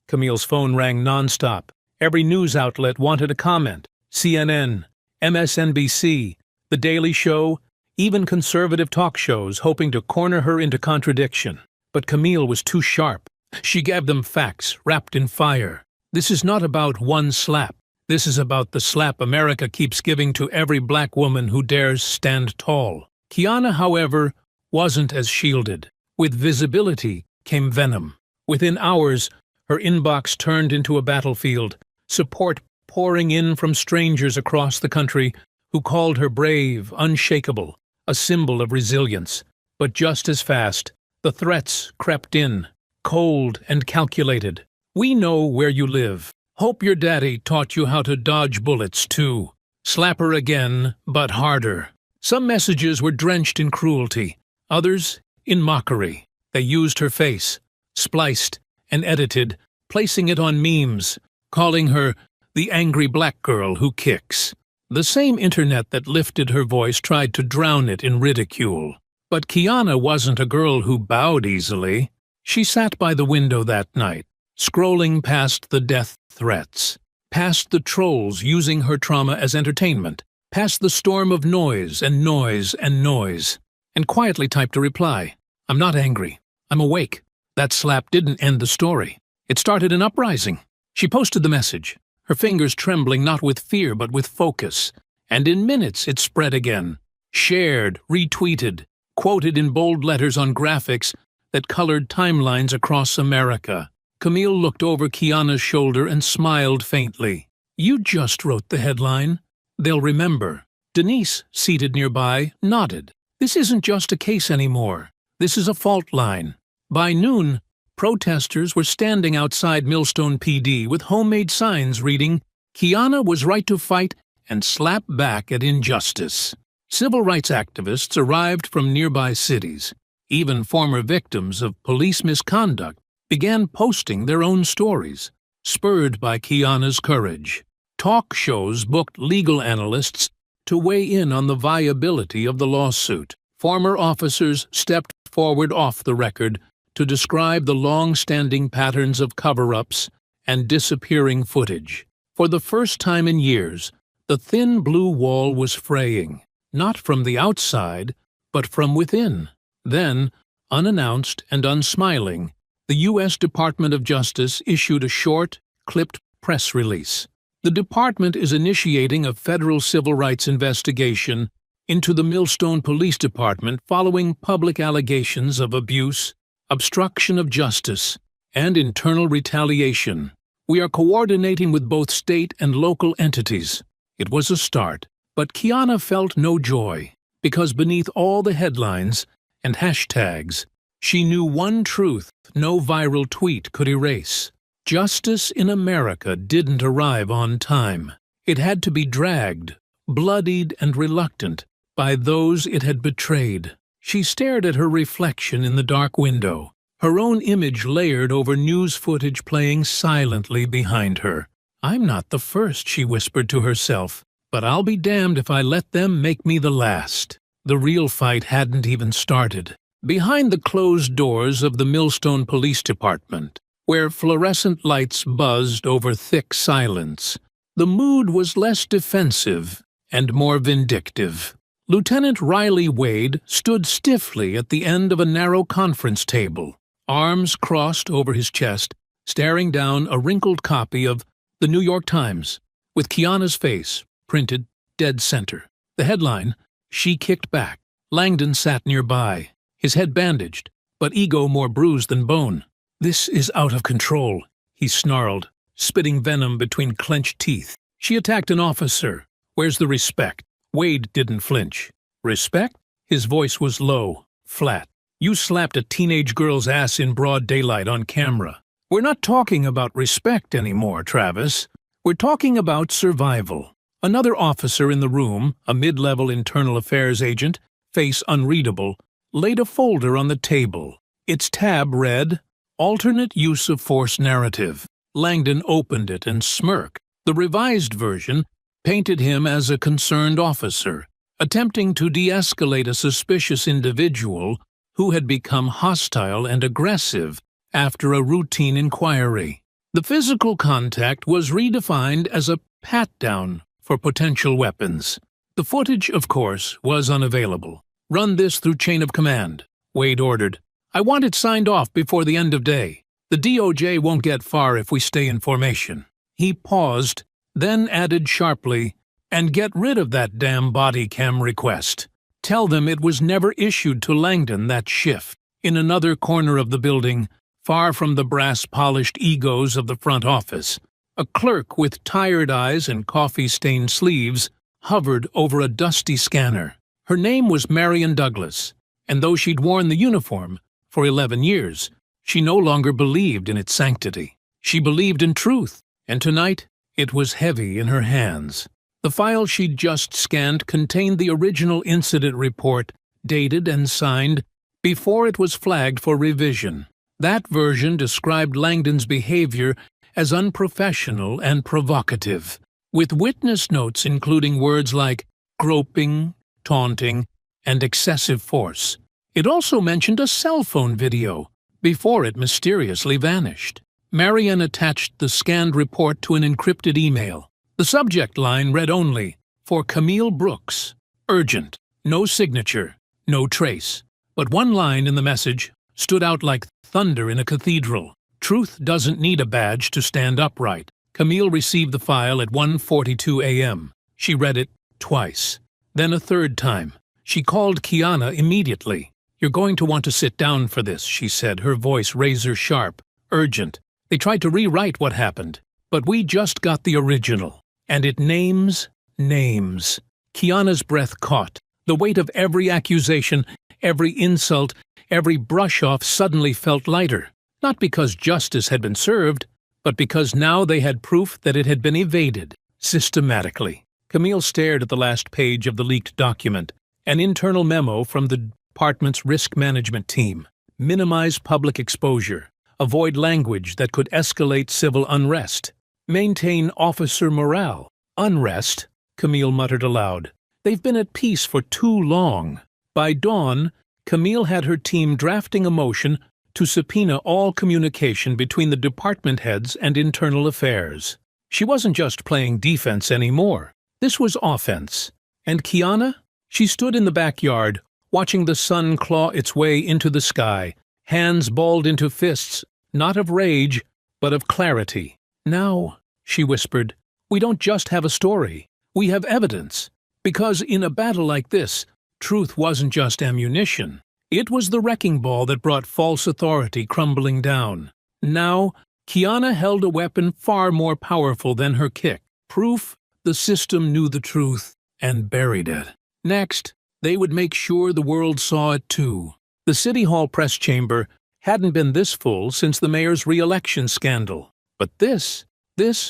Camille's phone rang nonstop. Every news outlet wanted a comment. CNN, MSNBC, The Daily Show, even conservative talk shows hoping to corner her into contradiction. But Camille was too sharp. She gave them facts wrapped in fire. This is not about one slap. This is about the slap America keeps giving to every black woman who dares stand tall. Kiana, however, wasn't as shielded. With visibility came venom. Within hours, her inbox turned into a battlefield, support pouring in from strangers across the country who called her brave, unshakable, a symbol of resilience. But just as fast, the threats crept in, cold and calculated. We know where you live. Hope your daddy taught you how to dodge bullets, too. Slap her again, but harder. Some messages were drenched in cruelty, others in mockery. They used her face, spliced and edited, placing it on memes, calling her the angry black girl who kicks. The same internet that lifted her voice tried to drown it in ridicule. But Kiana wasn't a girl who bowed easily. She sat by the window that night, scrolling past the death threats, past the trolls using her trauma as entertainment, past the storm of noise and noise and noise, and quietly typed a reply. I'm not angry. I'm awake. That slap didn't end the story. It started an uprising. She posted the message, her fingers trembling not with fear but with focus, and in minutes it spread again. Shared, retweeted, quoted in bold letters on graphics that colored timelines across America. Camille looked over Kiana's shoulder and smiled faintly. You just wrote the headline. They'll remember. Denise, seated nearby, nodded. This isn't just a case anymore. This is a fault line. By noon, protesters were standing outside Millstone PD with homemade signs reading, Kiana was right to fight and slap back at injustice. Civil rights activists arrived from nearby cities. Even former victims of police misconduct began posting their own stories, spurred by Kiana's courage. Talk shows booked legal analysts to weigh in on the viability of the lawsuit. Former officers stepped forward off the record to describe the long-standing patterns of cover-ups and disappearing footage. For the first time in years, the thin blue wall was fraying, not from the outside, but from within. Then, unannounced and unsmiling, the U.S. Department of Justice issued a short, clipped press release. The department is initiating a federal civil rights investigation into the Millstone Police Department following public allegations of abuse, obstruction of justice, and internal retaliation. We are coordinating with both state and local entities. It was a start, but Kiana felt no joy, because beneath all the headlines and hashtags, she knew one truth no viral tweet could erase. Justice in America didn't arrive on time. It had to be dragged, bloodied and reluctant, by those it had betrayed. She stared at her reflection in the dark window, her own image layered over news footage playing silently behind her. "I'm not the first," she whispered to herself, "but I'll be damned if I let them make me the last." The real fight hadn't even started. Behind the closed doors of the Millstone Police Department, where fluorescent lights buzzed over thick silence, the mood was less defensive and more vindictive. Lieutenant Riley Wade stood stiffly at the end of a narrow conference table, arms crossed over his chest, staring down a wrinkled copy of the New York Times, with Kiana's face printed dead center. The headline, "She Kicked Back." Langdon sat nearby, his head bandaged, but ego more bruised than bone. "This is out of control," he snarled, spitting venom between clenched teeth. "She attacked an officer. Where's the respect?" Wade didn't flinch. "Respect?" His voice was low, flat. "You slapped a teenage girl's ass in broad daylight on camera. We're not talking about respect anymore, Travis. We're talking about survival." Another officer in the room, a mid-level internal affairs agent, face unreadable, laid a folder on the table. Its tab read, "Alternate Use of Force Narrative." Langdon opened it and smirked. The revised version painted him as a concerned officer, attempting to de-escalate a suspicious individual who had become hostile and aggressive after a routine inquiry. The physical contact was redefined as a pat-down for potential weapons. The footage, of course, was unavailable. "Run this through chain of command," Wade ordered. "I want it signed off before the end of day. The DOJ won't get far if we stay in formation." He paused, then added sharply, "And get rid of that damn body cam request. Tell them it was never issued to Langdon that shift." In another corner of the building, far from the brass-polished egos of the front office, a clerk with tired eyes and coffee-stained sleeves hovered over a dusty scanner. Her name was Marion Douglas, and though she'd worn the uniform for 11 years, she no longer believed in its sanctity. She believed in truth, and tonight it was heavy in her hands. The file she'd just scanned contained the original incident report, dated and signed before it was flagged for revision. That version described Langdon's behavior as unprofessional and provocative, with witness notes including words like groping, taunting, and excessive force. It also mentioned a cell phone video, before it mysteriously vanished. Marion attached the scanned report to an encrypted email. The subject line read only, "For Camille Brooks. Urgent. No signature. No trace." But one line in the message stood out like thunder in a cathedral. "Truth doesn't need a badge to stand upright." Camille received the file at 1:42 a.m. She read it twice. Then a third time. She called Kiana immediately. "You're going to want to sit down for this," she said, her voice razor-sharp. "Urgent. They tried to rewrite what happened, but we just got the original. And it names names." Kiana's breath caught. The weight of every accusation, every insult, every brush-off suddenly felt lighter. Not because justice had been served, but because now they had proof that it had been evaded, systematically. Camille stared at the last page of the leaked document, an internal memo from the department's risk management team. Minimize public exposure. Avoid language that could escalate civil unrest. Maintain officer morale. Unrest, Camille muttered aloud. They've been at peace for too long. By dawn, Camille had her team drafting a motion to subpoena all communication between the department heads and internal affairs. She wasn't just playing defense anymore. This was offense. And Kiana? She stood in the backyard, watching the sun claw its way into the sky, hands balled into fists, not of rage, but of clarity. "Now," she whispered, "we don't just have a story, we have evidence. Because in a battle like this, truth wasn't just ammunition. It was the wrecking ball that brought false authority crumbling down. Now, Kiana held a weapon far more powerful than her kick. Proof the system knew the truth and buried it. Next, they would make sure the world saw it too. The City Hall press chamber hadn't been this full since the mayor's re-election scandal. But this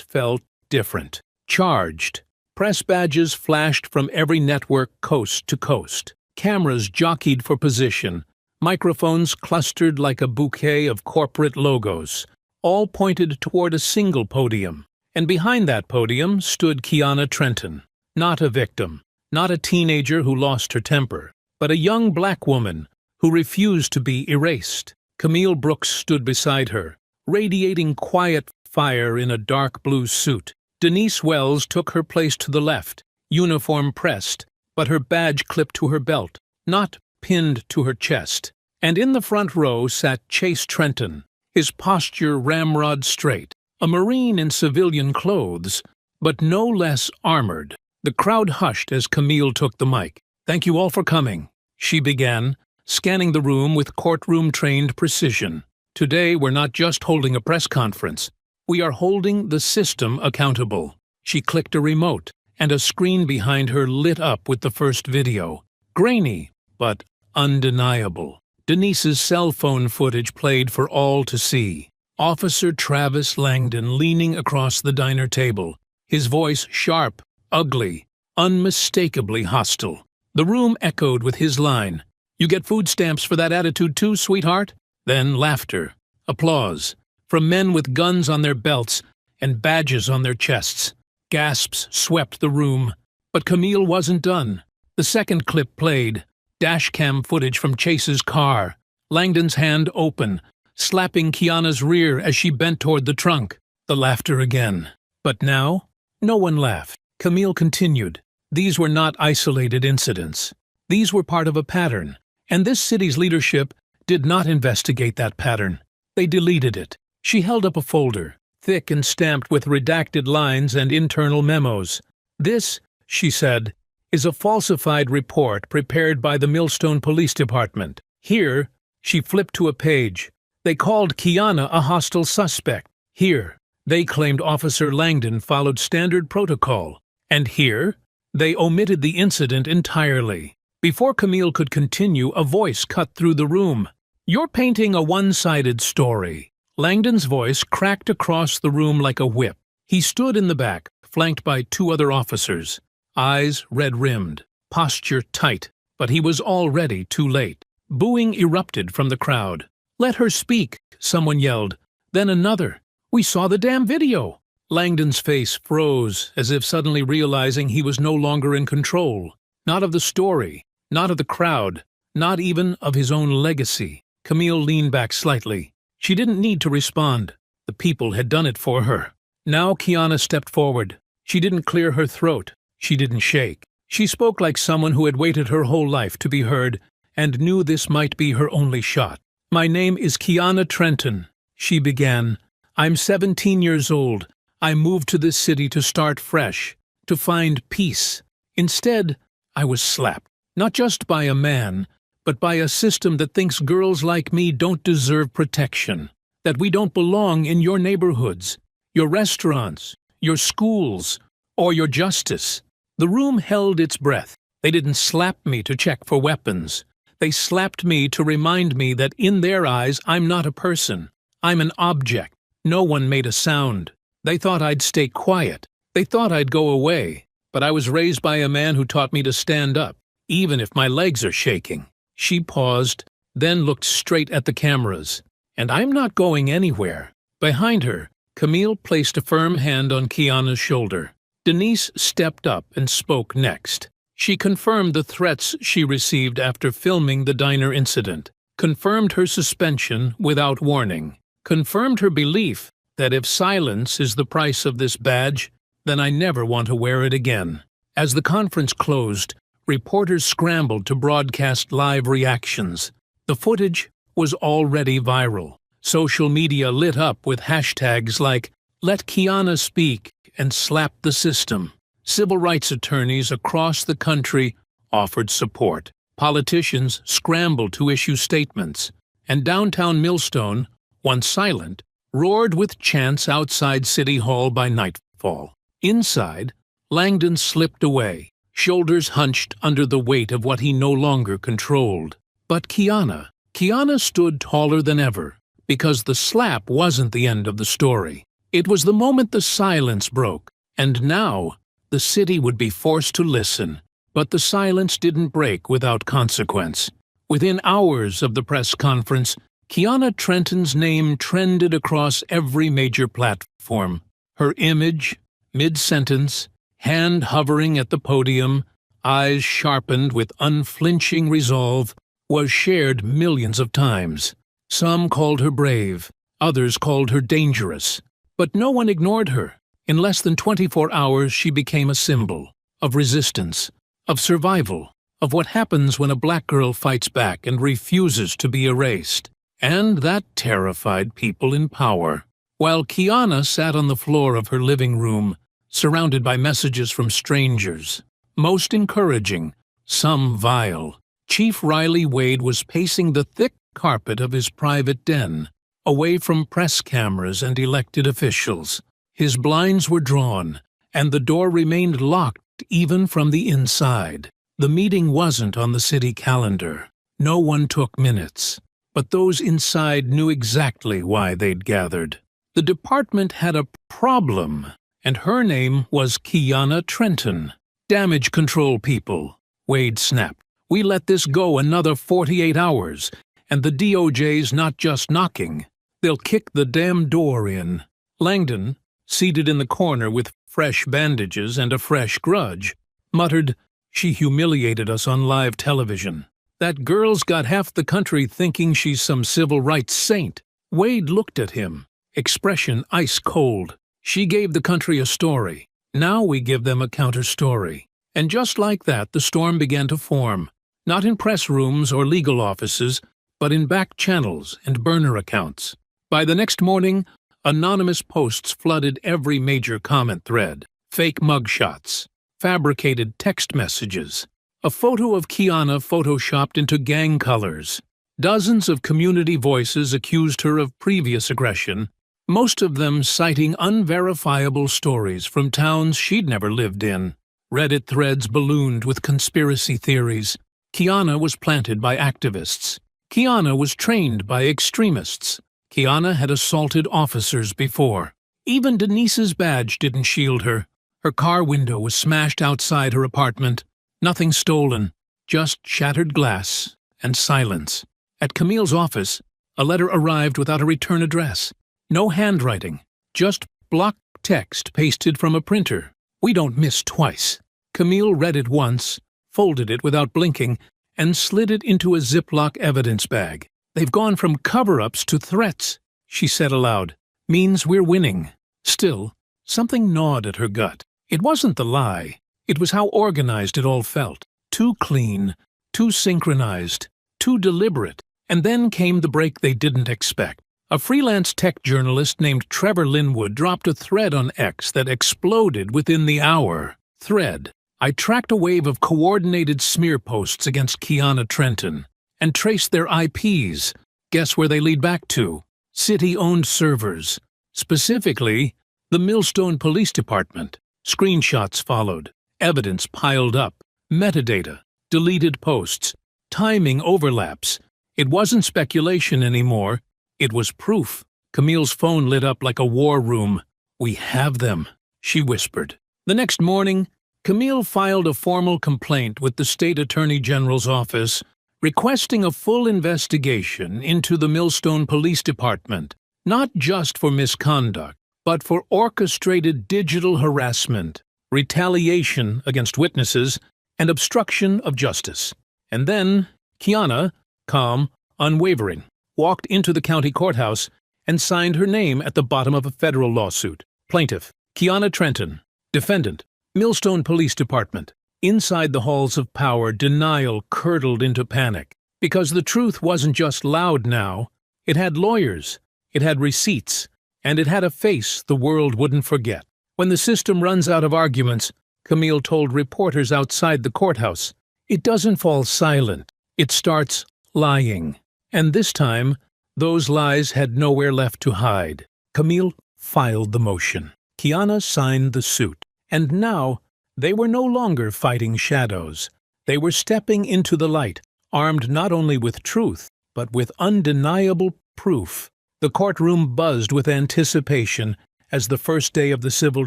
felt different. Charged. Press badges flashed from every network coast to coast. Cameras jockeyed for position. Microphones clustered like a bouquet of corporate logos. All pointed toward a single podium. And behind that podium stood Kiana Trenton. Not a victim. Not a teenager who lost her temper. But a young black woman who refused to be erased. Camille Brooks stood beside her, radiating quiet fire in a dark blue suit. Denise Wells took her place to the left, uniform pressed, but her badge clipped to her belt, not pinned to her chest. And in the front row sat Chase Trenton, his posture ramrod straight, a Marine in civilian clothes, but no less armored. The crowd hushed as Camille took the mic. "Thank you all for coming," she began, scanning the room with courtroom-trained precision. "Today we're not just holding a press conference. We are holding the system accountable." She clicked a remote, and a screen behind her lit up with the first video. Grainy, but undeniable. Denise's cell phone footage played for all to see. Officer Travis Langdon leaning across the diner table, his voice sharp, ugly, unmistakably hostile. The room echoed with his line, "You get food stamps for that attitude too, sweetheart?" Then laughter, applause, from men with guns on their belts and badges on their chests. Gasps swept the room. But Camille wasn't done. The second clip played, dashcam footage from Chase's car, Langdon's hand open, slapping Kiana's rear as she bent toward the trunk. The laughter again. But now, no one laughed. Camille continued. These were not isolated incidents. These were part of a pattern, and this city's leadership did not investigate that pattern. They deleted it. She held up a folder, thick and stamped with redacted lines and internal memos. "This," she said, "is a falsified report prepared by the Millstone Police Department. Here," she flipped to a page, "they called Kiana a hostile suspect. Here, they claimed Officer Langdon followed standard protocol. And here, they omitted the incident entirely." Before Camille could continue, a voice cut through the room. "You're painting a one-sided story." Langdon's voice cracked across the room like a whip. He stood in the back, flanked by two other officers, eyes red-rimmed, posture tight, but he was already too late. Booing erupted from the crowd. "Let her speak," someone yelled. Then another. "We saw the damn video." Langdon's face froze, as if suddenly realizing he was no longer in control. Not of the story, not of the crowd, not even of his own legacy. Camille leaned back slightly. She didn't need to respond. The people had done it for her. Now Kiana stepped forward. She didn't clear her throat. She didn't shake. She spoke like someone who had waited her whole life to be heard and knew this might be her only shot. "My name is Kiana Trenton," she began. "I'm 17 years old. I moved to this city to start fresh, to find peace. Instead, I was slapped. Not just by a man, but by a system that thinks girls like me don't deserve protection, that we don't belong in your neighborhoods, your restaurants, your schools, or your justice." The room held its breath. They didn't slap me to check for weapons. They slapped me to remind me that in their eyes I'm not a person. I'm an object. No one made a sound. They thought I'd stay quiet. They thought I'd go away. But I was raised by a man who taught me to stand up, even if my legs are shaking. She paused, then looked straight at the cameras. "And I'm not going anywhere." Behind her, Camille placed a firm hand on Kiana's shoulder. Denise stepped up and spoke next. She confirmed the threats she received after filming the diner incident, confirmed her suspension without warning, confirmed her belief that if silence is the price of this badge, then I never want to wear it again. As the conference closed, Reporters scrambled to broadcast live reactions. The footage was already viral. Social media lit up with hashtags like "Let Kiana Speak" and "Slap the System." Civil rights attorneys across the country offered support. Politicians scrambled to issue statements. And downtown Millstone, once silent, roared with chants outside City Hall by nightfall. Inside, Langdon slipped away, shoulders hunched under the weight of what he no longer controlled. But Kiana stood taller than ever, because the slap wasn't the end of the story. It was the moment the silence broke, and now the city would be forced to listen. But the silence didn't break without consequence. Within hours of the press conference, Kiana Trenton's name trended across every major platform. Her image, mid-sentence, hand hovering at the podium, eyes sharpened with unflinching resolve, was shared millions of times. Some called her brave, others called her dangerous. But no one ignored her. In less than 24 hours, she became a symbol of resistance, of survival, of what happens when a black girl fights back and refuses to be erased. And that terrified people in power. While Kiana sat on the floor of her living room, surrounded by messages from strangers, most encouraging, some vile, Chief Riley Wade was pacing the thick carpet of his private den, away from press cameras and elected officials. His blinds were drawn, and the door remained locked even from the inside. The meeting wasn't on the city calendar. No one took minutes. But those inside knew exactly why they'd gathered. The department had a problem, and her name was Kiana Trenton. "Damage control people," Wade snapped. "We let this go another 48 hours, and the DOJ's not just knocking. They'll kick the damn door in." Langdon, seated in the corner with fresh bandages and a fresh grudge, muttered, "She humiliated us on live television. That girl's got half the country thinking she's some civil rights saint." Wade looked at him, expression ice cold. "She gave the country a story. Now we give them a counter-story." And just like that, the storm began to form, not in press rooms or legal offices, but in back channels and burner accounts. By the next morning, anonymous posts flooded every major comment thread. Fake mugshots, fabricated text messages, a photo of Kiana photoshopped into gang colors. Dozens of community voices accused her of previous aggression, most of them citing unverifiable stories from towns she'd never lived in. Reddit threads ballooned with conspiracy theories. Kiana was planted by activists. Kiana was trained by extremists. Kiana had assaulted officers before. Even Denise's badge didn't shield her. Her car window was smashed outside her apartment. Nothing stolen, just shattered glass and silence. At Camille's office, a letter arrived without a return address. No handwriting, just block text pasted from a printer. "We don't miss twice." Camille read it once, folded it without blinking, and slid it into a Ziploc evidence bag. "They've gone from cover-ups to threats," she said aloud. "Means we're winning." Still, something gnawed at her gut. It wasn't the lie. It was how organized it all felt. Too clean, too synchronized, too deliberate. And then came the break they didn't expect. A freelance tech journalist named Trevor Linwood dropped a thread on X that exploded within the hour. Thread: "I tracked a wave of coordinated smear posts against Kiana Trenton and traced their IPs. Guess where they lead back to? City-owned servers. Specifically, the Millstone Police Department." Screenshots followed. Evidence piled up. Metadata. Deleted posts. Timing overlaps. It wasn't speculation anymore. It was proof. Camille's phone lit up like a war room. "We have them," she whispered. The next morning, Camille filed a formal complaint with the State Attorney General's office, requesting a full investigation into the Millstone Police Department, not just for misconduct, but for orchestrated digital harassment, retaliation against witnesses, and obstruction of justice. And then Kiana, calm, unwavering, walked into the county courthouse and signed her name at the bottom of a federal lawsuit. Plaintiff: Kiana Trenton. Defendant: Millstone Police Department. Inside the halls of power, denial curdled into panic, because the truth wasn't just loud now. It had lawyers, it had receipts, and it had a face the world wouldn't forget. When the system runs out of arguments, Camille told reporters outside the courthouse, it doesn't fall silent, it starts lying. And this time, those lies had nowhere left to hide. Camille filed the motion. Kiana signed the suit. And now, they were no longer fighting shadows. They were stepping into the light, armed not only with truth, but with undeniable proof. The courtroom buzzed with anticipation as the first day of the civil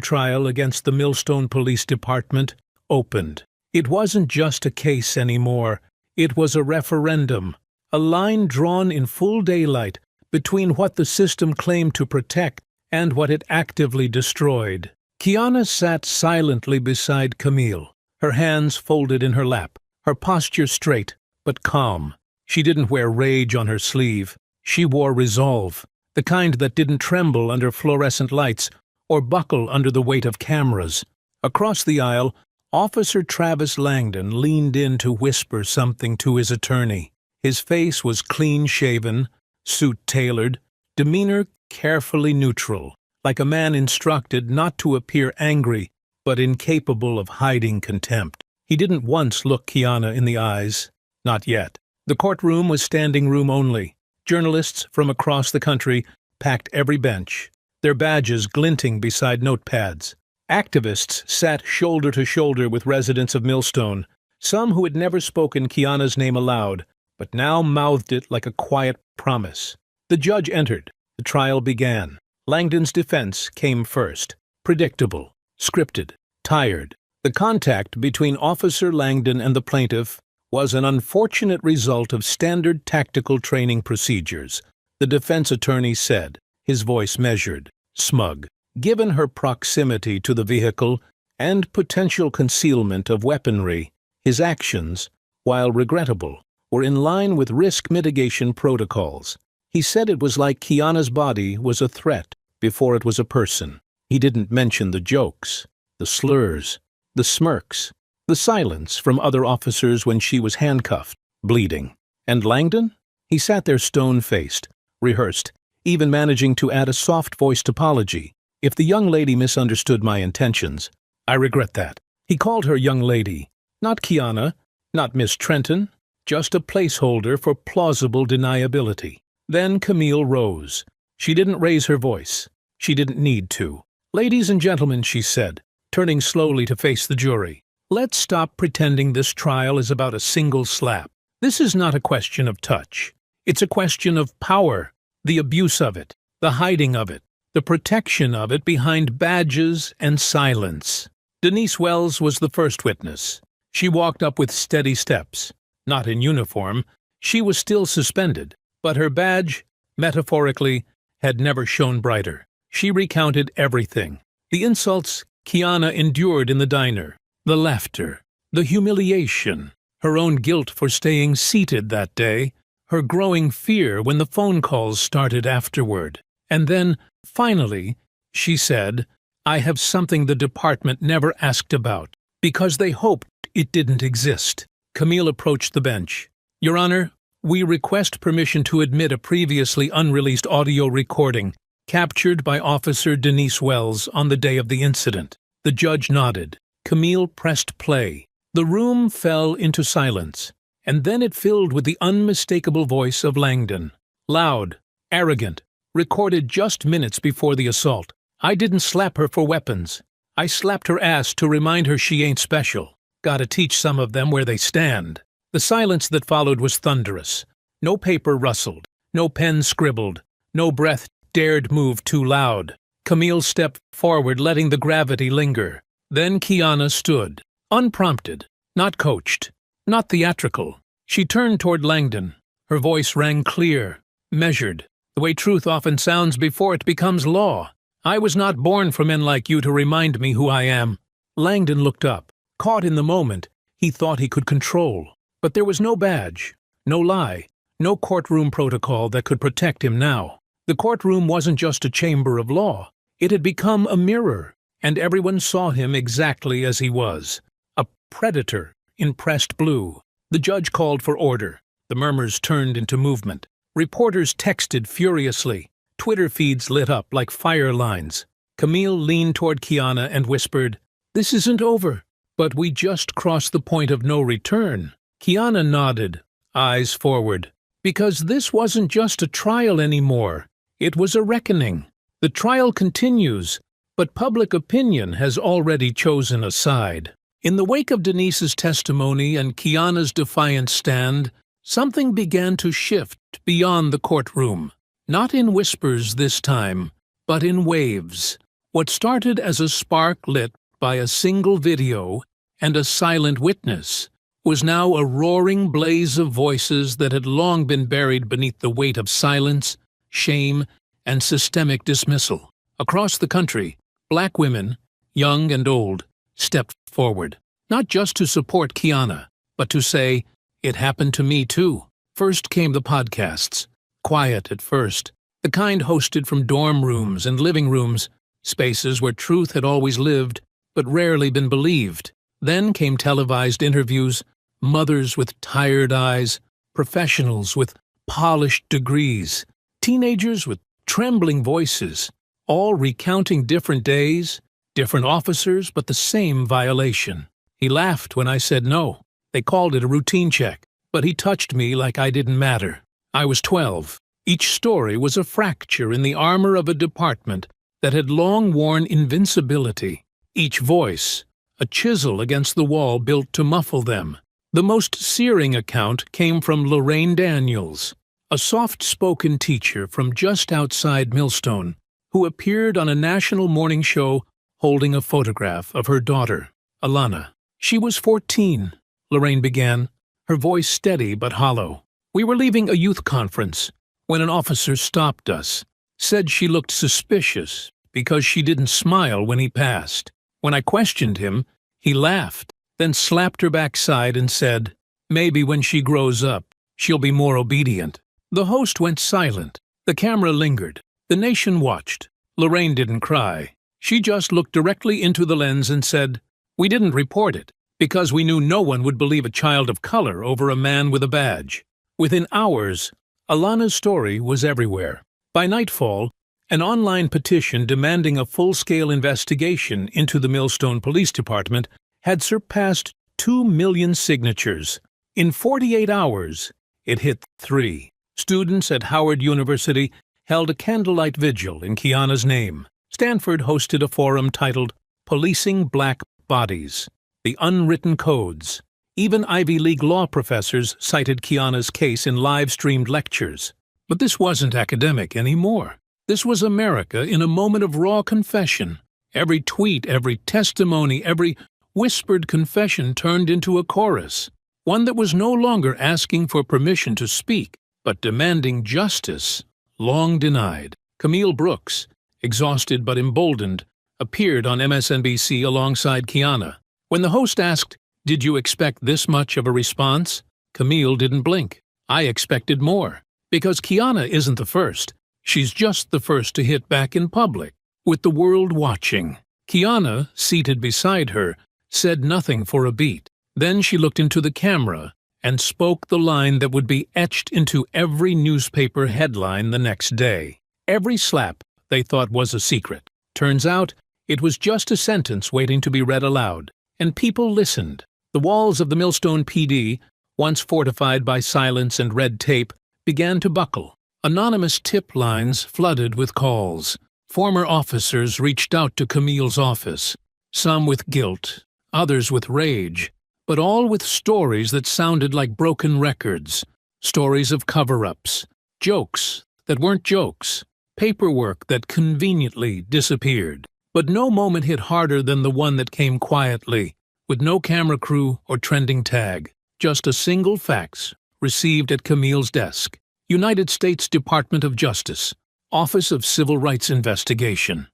trial against the Millstone Police Department opened. It wasn't just a case anymore. It was a referendum, a line drawn in full daylight between what the system claimed to protect and what it actively destroyed. Kiana sat silently beside Camille, her hands folded in her lap, her posture straight but calm. She didn't wear rage on her sleeve. She wore resolve, the kind that didn't tremble under fluorescent lights or buckle under the weight of cameras. Across the aisle, Officer Travis Langdon leaned in to whisper something to his attorney. His face was clean-shaven, suit-tailored, demeanor carefully neutral, like a man instructed not to appear angry but incapable of hiding contempt. He didn't once look Kiana in the eyes. Not yet. The courtroom was standing room only. Journalists from across the country packed every bench, their badges glinting beside notepads. Activists sat shoulder to shoulder with residents of Millstone, some who had never spoken Kiana's name aloud, but now mouthed it like a quiet promise. The judge entered. The trial began. Langdon's defense came first. Predictable, scripted, tired. The contact between Officer Langdon and the plaintiff was an unfortunate result of standard tactical training procedures, the defense attorney said, his voice measured, smug. Given her proximity to the vehicle and potential concealment of weaponry, his actions, while regrettable, were in line with risk mitigation protocols. He said it was like Kiana's body was a threat before it was a person. He didn't mention the jokes, the slurs, the smirks, the silence from other officers when she was handcuffed, bleeding. And Langdon? He sat there stone-faced, rehearsed, even managing to add a soft-voiced apology. If the young lady misunderstood my intentions, I regret that. He called her young lady, not Kiana, not Miss Trenton, just a placeholder for plausible deniability. Then Camille rose. She didn't raise her voice. She didn't need to. Ladies and gentlemen, she said, turning slowly to face the jury, let's stop pretending this trial is about a single slap. This is not a question of touch. It's a question of power, the abuse of it, the hiding of it, the protection of it behind badges and silence. Denise Wells was the first witness. She walked up with steady steps. Not in uniform, she was still suspended, but her badge, metaphorically, had never shone brighter. She recounted everything. The insults Kiana endured in the diner, the laughter, the humiliation, her own guilt for staying seated that day, her growing fear when the phone calls started afterward. And then, finally, she said, I have something the department never asked about, because they hoped it didn't exist. Camille approached the bench. Your Honor, we request permission to admit a previously unreleased audio recording captured by Officer Denise Wells on the day of the incident. The judge nodded. Camille pressed play. The room fell into silence, and then it filled with the unmistakable voice of Langdon. Loud, arrogant, recorded just minutes before the assault. I didn't slap her for weapons. I slapped her ass to remind her she ain't special. Gotta teach some of them where they stand. The silence that followed was thunderous. No paper rustled, no pen scribbled, no breath dared move too loud. Camille stepped forward, letting the gravity linger. Then Kiana stood, unprompted, not coached, not theatrical. She turned toward Langdon. Her voice rang clear, measured, the way truth often sounds before it becomes law. I was not born for men like you to remind me who I am. Langdon looked up. Caught in the moment, he thought he could control. But there was no badge, no lie, no courtroom protocol that could protect him now. The courtroom wasn't just a chamber of law. It had become a mirror, and everyone saw him exactly as he was. A Predator in pressed blue. The judge called for order. The murmurs turned into movement. Reporters texted furiously. Twitter feeds lit up like fire lines. Camille leaned toward Kiana and whispered, "This isn't over." "But we just crossed the point of no return." Kiana nodded, eyes forward. "Because this wasn't just a trial anymore. It was a reckoning. The trial continues, but public opinion has already chosen a side." In the wake of Denise's testimony and Kiana's defiant stand, something began to shift beyond the courtroom. Not in whispers this time, but in waves. What started as a spark lit by a single video and a silent witness was now a roaring blaze of voices that had long been buried beneath the weight of silence, shame, and systemic dismissal. Across the country, black women, young and old, stepped forward, not just to support Kiana, but to say, "It happened to me too." First came the podcasts, quiet at first, the kind hosted from dorm rooms and living rooms, spaces where truth had always lived, but rarely been believed. Then came televised interviews, mothers with tired eyes, professionals with polished degrees, teenagers with trembling voices, all recounting different days, different officers, but the same violation. He laughed when I said no. They called it a routine check, but he touched me like I didn't matter. I was 12. Each story was a fracture in the armor of a department that had long worn invincibility. Each voice, a chisel against the wall built to muffle them. The most searing account came from Lorraine Daniels, a soft-spoken teacher from just outside Millstone, who appeared on a national morning show holding a photograph of her daughter, Alana. "She was 14, Lorraine began, her voice steady but hollow. "We were leaving a youth conference when an officer stopped us, said she looked suspicious because she didn't smile when he passed. When I questioned him, he laughed, then slapped her backside and said, 'Maybe when she grows up, she'll be more obedient.'" The host went silent. The camera lingered. The nation watched. Lorraine didn't cry. She just looked directly into the lens and said, "We didn't report it, because we knew no one would believe a child of color over a man with a badge." Within hours, Alana's story was everywhere. By nightfall, an online petition demanding a full-scale investigation into the Millstone Police Department had surpassed 2 million signatures. In 48 hours, it hit 3. Students at Howard University held a candlelight vigil in Kiana's name. Stanford hosted a forum titled "Policing Black Bodies: The Unwritten Codes." Even Ivy League law professors cited Kiana's case in live-streamed lectures. But this wasn't academic anymore. This was America in a moment of raw confession. Every tweet, every testimony, every whispered confession turned into a chorus, one that was no longer asking for permission to speak, but demanding justice, long denied. Camille Brooks, exhausted but emboldened, appeared on MSNBC alongside Kiana. When the host asked, "Did you expect this much of a response?" Camille didn't blink. "I expected more. Because Kiana isn't the first. She's just the first to hit back in public, with the world watching." Kiana, seated beside her, said nothing for a beat. Then she looked into the camera and spoke the line that would be etched into every newspaper headline the next day. Every slap they thought was a secret. Turns out, it was just a sentence waiting to be read aloud. And people listened. The walls of the Millstone PD, once fortified by silence and red tape, began to buckle. Anonymous tip lines flooded with calls. Former officers reached out to Camille's office, some with guilt, others with rage, but all with stories that sounded like broken records, stories of cover-ups, jokes that weren't jokes, paperwork that conveniently disappeared. But no moment hit harder than the one that came quietly, with no camera crew or trending tag, just a single fax received at Camille's desk. United States Department of Justice, Office of Civil Rights Investigation.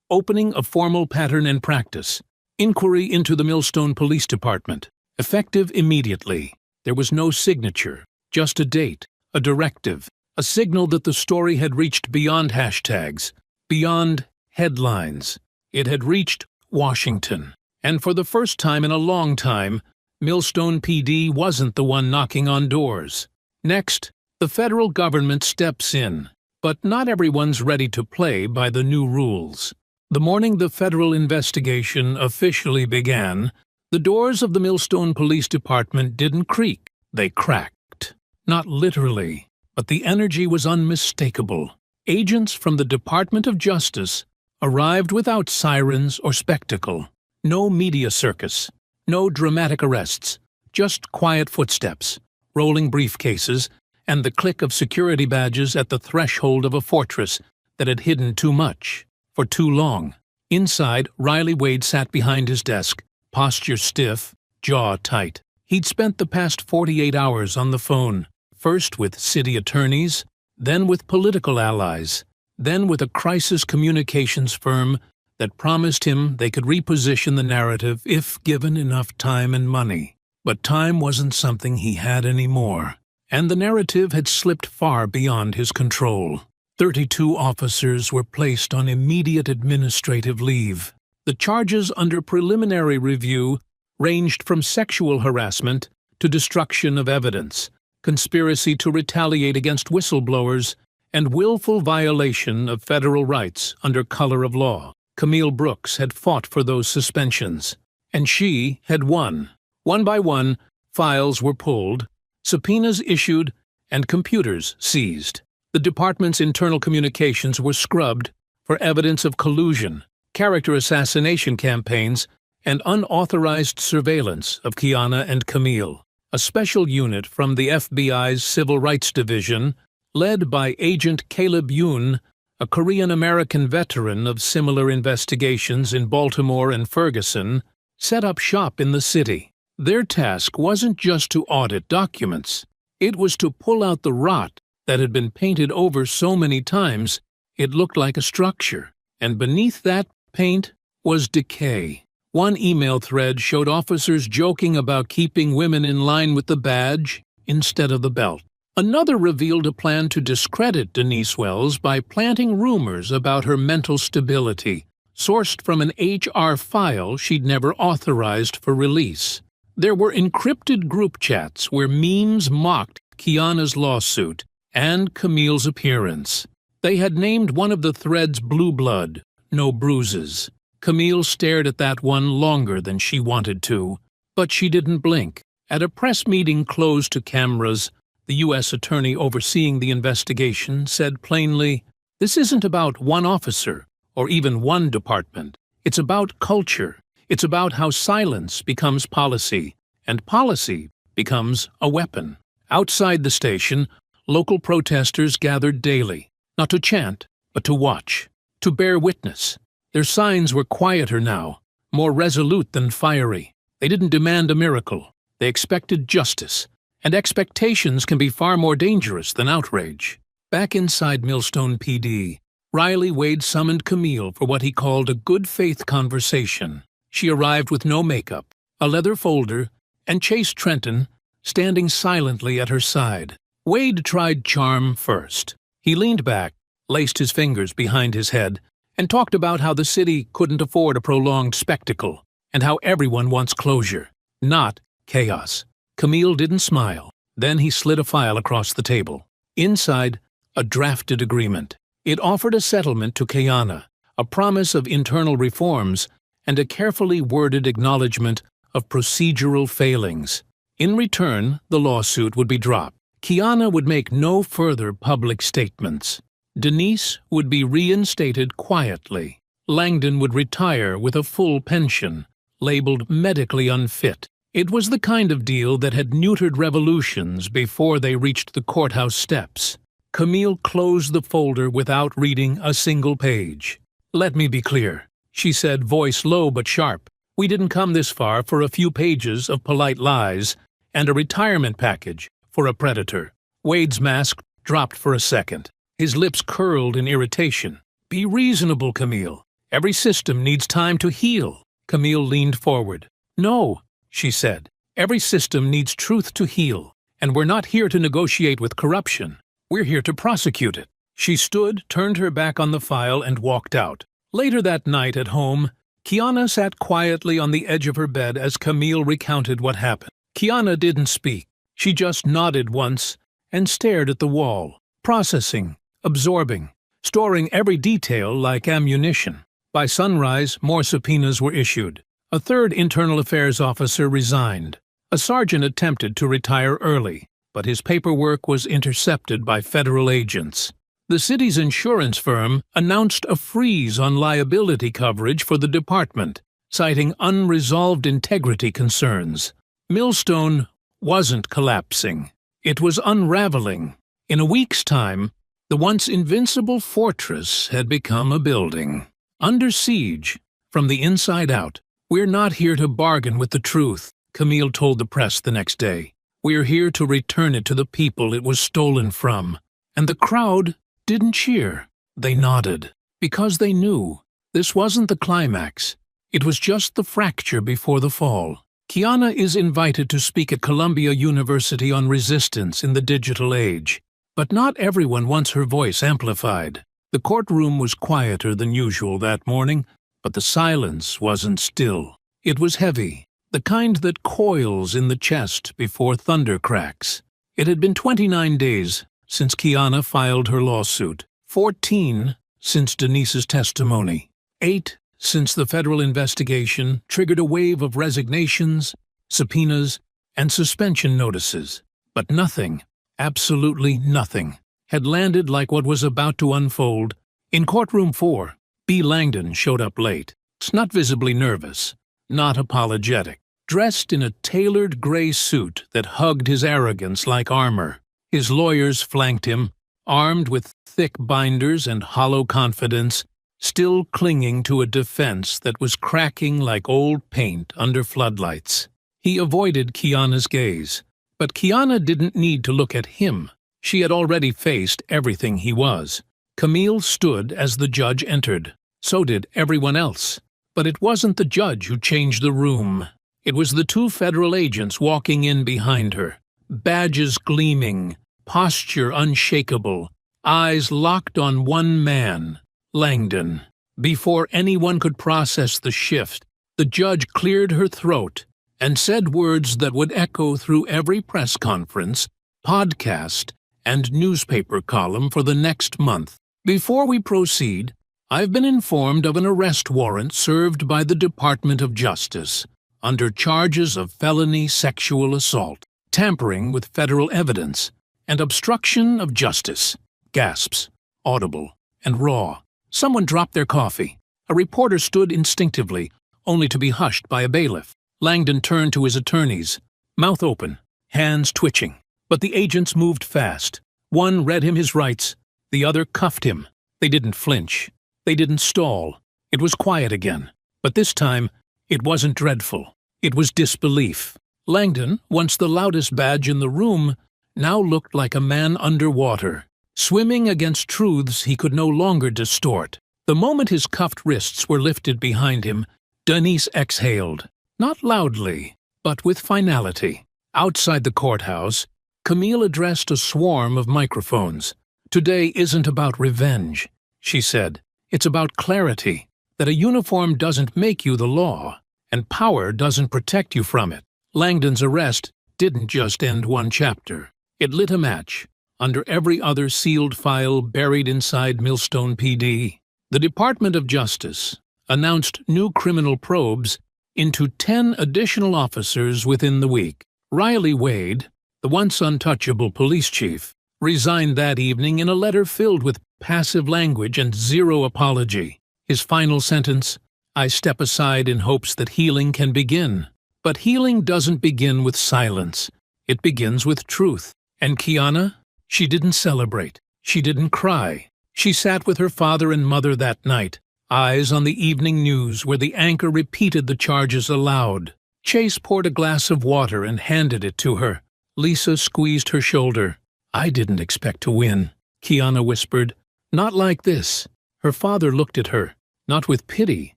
Opening of formal pattern and practice. Inquiry into the Millstone Police Department. Effective immediately. There was no signature, just a date, a directive, a signal that the story had reached beyond hashtags, beyond headlines. It had reached Washington. And for the first time in a long time, Millstone PD wasn't the one knocking on doors. Next, the federal government steps in, but not everyone's ready to play by the new rules. The morning the federal investigation officially began, the doors of the Millstone Police Department didn't creak, they cracked. Not literally, but the energy was unmistakable. Agents from the Department of Justice arrived without sirens or spectacle. No media circus, no dramatic arrests, just quiet footsteps, rolling briefcases, and the click of security badges at the threshold of a fortress that had hidden too much for too long. Inside, Riley Wade sat behind his desk, posture stiff, jaw tight. He'd spent the past 48 hours on the phone, first with city attorneys, then with political allies, then with a crisis communications firm that promised him they could reposition the narrative if given enough time and money. But time wasn't something he had anymore, and the narrative had slipped far beyond his control. 32 officers were placed on immediate administrative leave. The charges under preliminary review ranged from sexual harassment to destruction of evidence, conspiracy to retaliate against whistleblowers, and willful violation of federal rights under color of law. Camille Brooks had fought for those suspensions, and she had won. One by one, files were pulled, subpoenas issued, and computers seized. The department's internal communications were scrubbed for evidence of collusion, character assassination campaigns, and unauthorized surveillance of Kiana and Camille. A special unit from the FBI's Civil Rights Division, led by Agent Caleb Yoon, a Korean-American veteran of similar investigations in Baltimore and Ferguson, set up shop in the city. Their task wasn't just to audit documents. It was to pull out the rot that had been painted over so many times it looked like a structure, and beneath that paint was decay. One email thread showed officers joking about keeping women in line with the badge instead of the belt. Another revealed a plan to discredit Denise Wells by planting rumors about her mental stability, sourced from an HR file she'd never authorized for release. There were encrypted group chats where memes mocked Kiana's lawsuit and Camille's appearance. They had named one of the threads Blue Blood, No Bruises. Camille stared at that one longer than she wanted to, but she didn't blink. At a press meeting closed to cameras, the U.S. attorney overseeing the investigation said plainly, "This isn't about one officer or even one department. It's about culture. It's about how silence becomes policy, and policy becomes a weapon." Outside the station, local protesters gathered daily, not to chant, but to watch, to bear witness. Their signs were quieter now, more resolute than fiery. They didn't demand a miracle. They expected justice, and expectations can be far more dangerous than outrage. Back inside Millstone PD, Riley Wade summoned Camille for what he called a good-faith conversation. She arrived with no makeup, a leather folder, and Chase Trenton standing silently at her side. Wade tried charm first. He leaned back, laced his fingers behind his head, and talked about how the city couldn't afford a prolonged spectacle, and how everyone wants closure, not chaos. Camille didn't smile. Then he slid a file across the table. Inside, a drafted agreement. It offered a settlement to Kiana, a promise of internal reforms, and a carefully worded acknowledgement of procedural failings. In return, the lawsuit would be dropped. Kiana would make no further public statements. Denise would be reinstated quietly. Langdon would retire with a full pension, labeled medically unfit. It was the kind of deal that had neutered revolutions before they reached the courthouse steps. Camille closed the folder without reading a single page. "Let me be clear," she said, voice low but sharp. "We didn't come this far for a few pages of polite lies and a retirement package for a predator." Wade's mask dropped for a second. His lips curled in irritation. "Be reasonable, Camille. Every system needs time to heal." Camille leaned forward. "No," she said. "Every system needs truth to heal, and we're not here to negotiate with corruption. We're here to prosecute it." She stood, turned her back on the file, and walked out. Later that night at home, Kiana sat quietly on the edge of her bed as Camille recounted what happened. Kiana didn't speak. She just nodded once and stared at the wall, processing, absorbing, storing every detail like ammunition. By sunrise, more subpoenas were issued. A third internal affairs officer resigned. A sergeant attempted to retire early, but his paperwork was intercepted by federal agents. The city's insurance firm announced a freeze on liability coverage for the department, citing unresolved integrity concerns. Millstone wasn't collapsing. It was unraveling. In a week's time, the once invincible fortress had become a building. Under siege, from the inside out. "We're not here to bargain with the truth," Camille told the press the next day. "We're here to return it to the people it was stolen from." And the crowd didn't cheer. They nodded, because they knew this wasn't the climax. It was just the fracture before the fall. Kiana is invited to speak at Columbia University on resistance in the digital age. But not everyone wants her voice amplified. The courtroom was quieter than usual that morning, but the silence wasn't still. It was heavy, the kind that coils in the chest before thunder cracks. It had been 29 days since Kiana filed her lawsuit, 14 since Denise's testimony, 8 since the federal investigation triggered a wave of resignations, subpoenas, and suspension notices. But nothing, absolutely nothing, had landed like what was about to unfold. In courtroom 4, B. Langdon showed up late, not visibly nervous, not apologetic, dressed in a tailored gray suit that hugged his arrogance like armor. His lawyers flanked him, armed with thick binders and hollow confidence, still clinging to a defense that was cracking like old paint under floodlights. He avoided Kiana's gaze, but Kiana didn't need to look at him. She had already faced everything he was. Camille stood as the judge entered. So did everyone else. But it wasn't the judge who changed the room. It was the 2 federal agents walking in behind her, badges gleaming, posture unshakable, eyes locked on one man, Langdon. Before anyone could process the shift, the judge cleared her throat and said words that would echo through every press conference, podcast, and newspaper column for the next month. "Before we proceed, I've been informed of an arrest warrant served by the Department of Justice under charges of felony sexual assault, tampering with federal evidence, and obstruction of justice." Gasps, audible and raw. Someone dropped their coffee. A reporter stood instinctively, only to be hushed by a bailiff. Langdon turned to his attorneys, mouth open, hands twitching. But the agents moved fast. One read him his rights, the other cuffed him. They didn't flinch. They didn't stall. It was quiet again. But this time, it wasn't dreadful. It was disbelief. Langdon, once the loudest badge in the room, now looked like a man underwater, swimming against truths he could no longer distort. The moment his cuffed wrists were lifted behind him, Denise exhaled, not loudly, but with finality. Outside the courthouse, Camille addressed a swarm of microphones. "Today isn't about revenge," she said. "It's about clarity, that a uniform doesn't make you the law, and power doesn't protect you from it." Langdon's arrest didn't just end one chapter. It lit a match under every other sealed file buried inside Millstone PD. The Department of Justice announced new criminal probes into 10 additional officers within the week. Riley Wade, the once untouchable police chief, resigned that evening in a letter filled with passive language and zero apology. His final sentence, "I step aside in hopes that healing can begin." But healing doesn't begin with silence. It begins with truth. And Kiana? She didn't celebrate. She didn't cry. She sat with her father and mother that night, eyes on the evening news where the anchor repeated the charges aloud. Chase poured a glass of water and handed it to her. Lisa squeezed her shoulder. "I didn't expect to win," Kiana whispered. "Not like this." Her father looked at her, not with pity,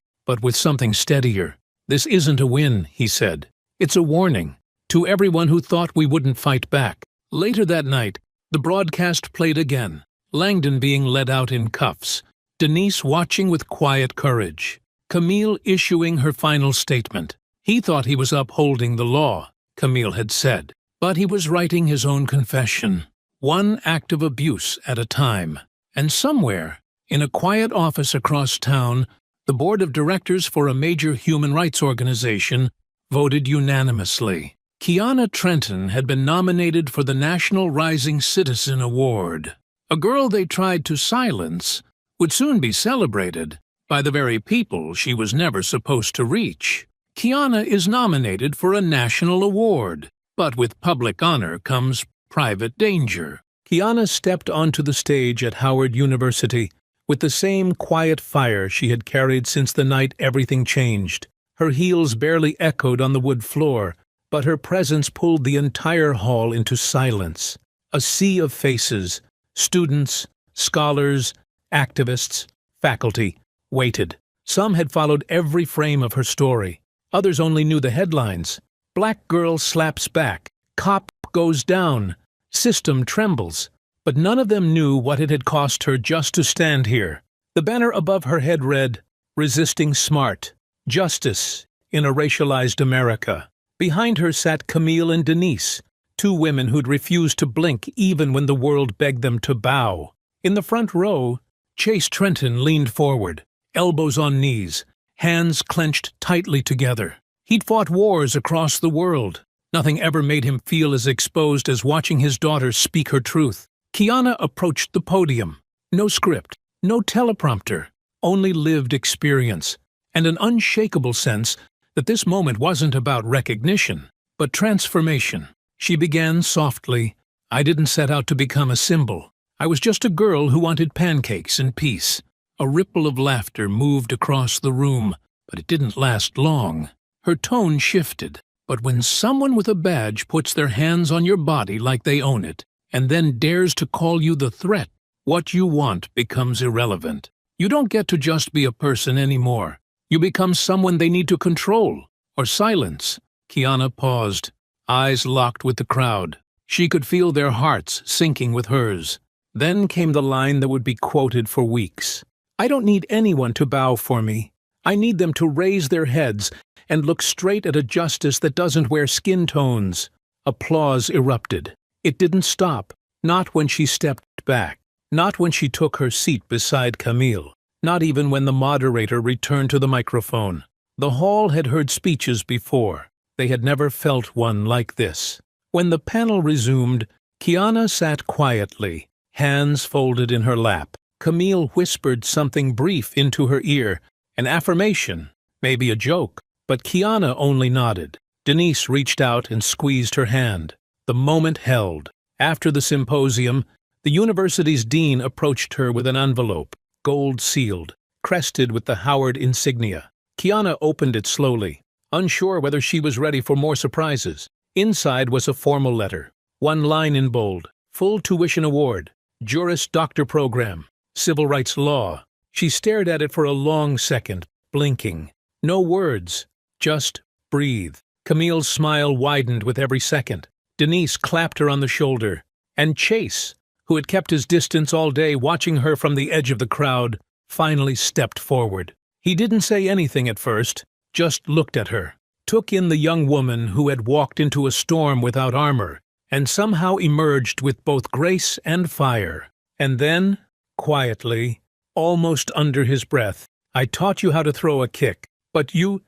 but with something steadier. "This isn't a win," he said. "It's a warning to everyone who thought we wouldn't fight back." Later that night, the broadcast played again, Langdon being led out in cuffs, Denise watching with quiet courage. Camille issuing her final statement. He thought he was upholding the law, Camille had said, but he was writing his own confession, one act of abuse at a time. And somewhere, in a quiet office across town, the board of directors for a major human rights organization voted unanimously. Kiana Trenton had been nominated for the National Rising Citizen Award. A girl they tried to silence would soon be celebrated by the very people she was never supposed to reach. Kiana is nominated for a national award, but with public honor comes private danger. Kiana stepped onto the stage at Howard University with the same quiet fire she had carried since the night everything changed. Her heels barely echoed on the wood floor, but her presence pulled the entire hall into silence. A sea of faces, students, scholars, activists, faculty, waited. Some had followed every frame of her story. Others only knew the headlines. Black girl slaps back. Cop goes down. System trembles. But none of them knew what it had cost her just to stand here. The banner above her head read, "Resisting Smart. Justice in a Racialized America." Behind her sat Camille and Denise, two women who'd refused to blink even when the world begged them to bow. In the front row, Chase Trenton leaned forward, elbows on knees, hands clenched tightly together. He'd fought wars across the world. Nothing ever made him feel as exposed as watching his daughter speak her truth. Kiana approached the podium. No script, no teleprompter, only lived experience, and an unshakable sense that this moment wasn't about recognition, but transformation. She began softly, "I didn't set out to become a symbol. I was just a girl who wanted pancakes and peace." A ripple of laughter moved across the room, but it didn't last long. Her tone shifted. But when someone with a badge puts their hands on your body like they own it, and then dares to call you the threat, what you want becomes irrelevant. You don't get to just be a person anymore. You become someone they need to control or silence. Kiana paused, eyes locked with the crowd. She could feel their hearts sinking with hers. Then came the line that would be quoted for weeks. "I don't need anyone to bow for me. I need them to raise their heads and look straight at a justice that doesn't wear skin tones." Applause erupted. It didn't stop, not when she stepped back, not when she took her seat beside Camille, not even when the moderator returned to the microphone. The hall had heard speeches before. They had never felt one like this. When the panel resumed, Kiana sat quietly, hands folded in her lap. Camille whispered something brief into her ear, an affirmation, maybe a joke, but Kiana only nodded. Denise reached out and squeezed her hand. The moment held. After the symposium, the university's dean approached her with an envelope, gold-sealed, crested with the Howard insignia. Kiana opened it slowly, unsure whether she was ready for more surprises. Inside was a formal letter, one line in bold, full tuition award, Juris Doctor program, civil rights law. She stared at it for a long second, blinking. No words, just breathe. Camille's smile widened with every second. Denise clapped her on the shoulder, and Chase, who had kept his distance all day watching her from the edge of the crowd, finally stepped forward. He didn't say anything at first, just looked at her, took in the young woman who had walked into a storm without armor, and somehow emerged with both grace and fire. And then, quietly, almost under his breath, "I taught you how to throw a kick, but you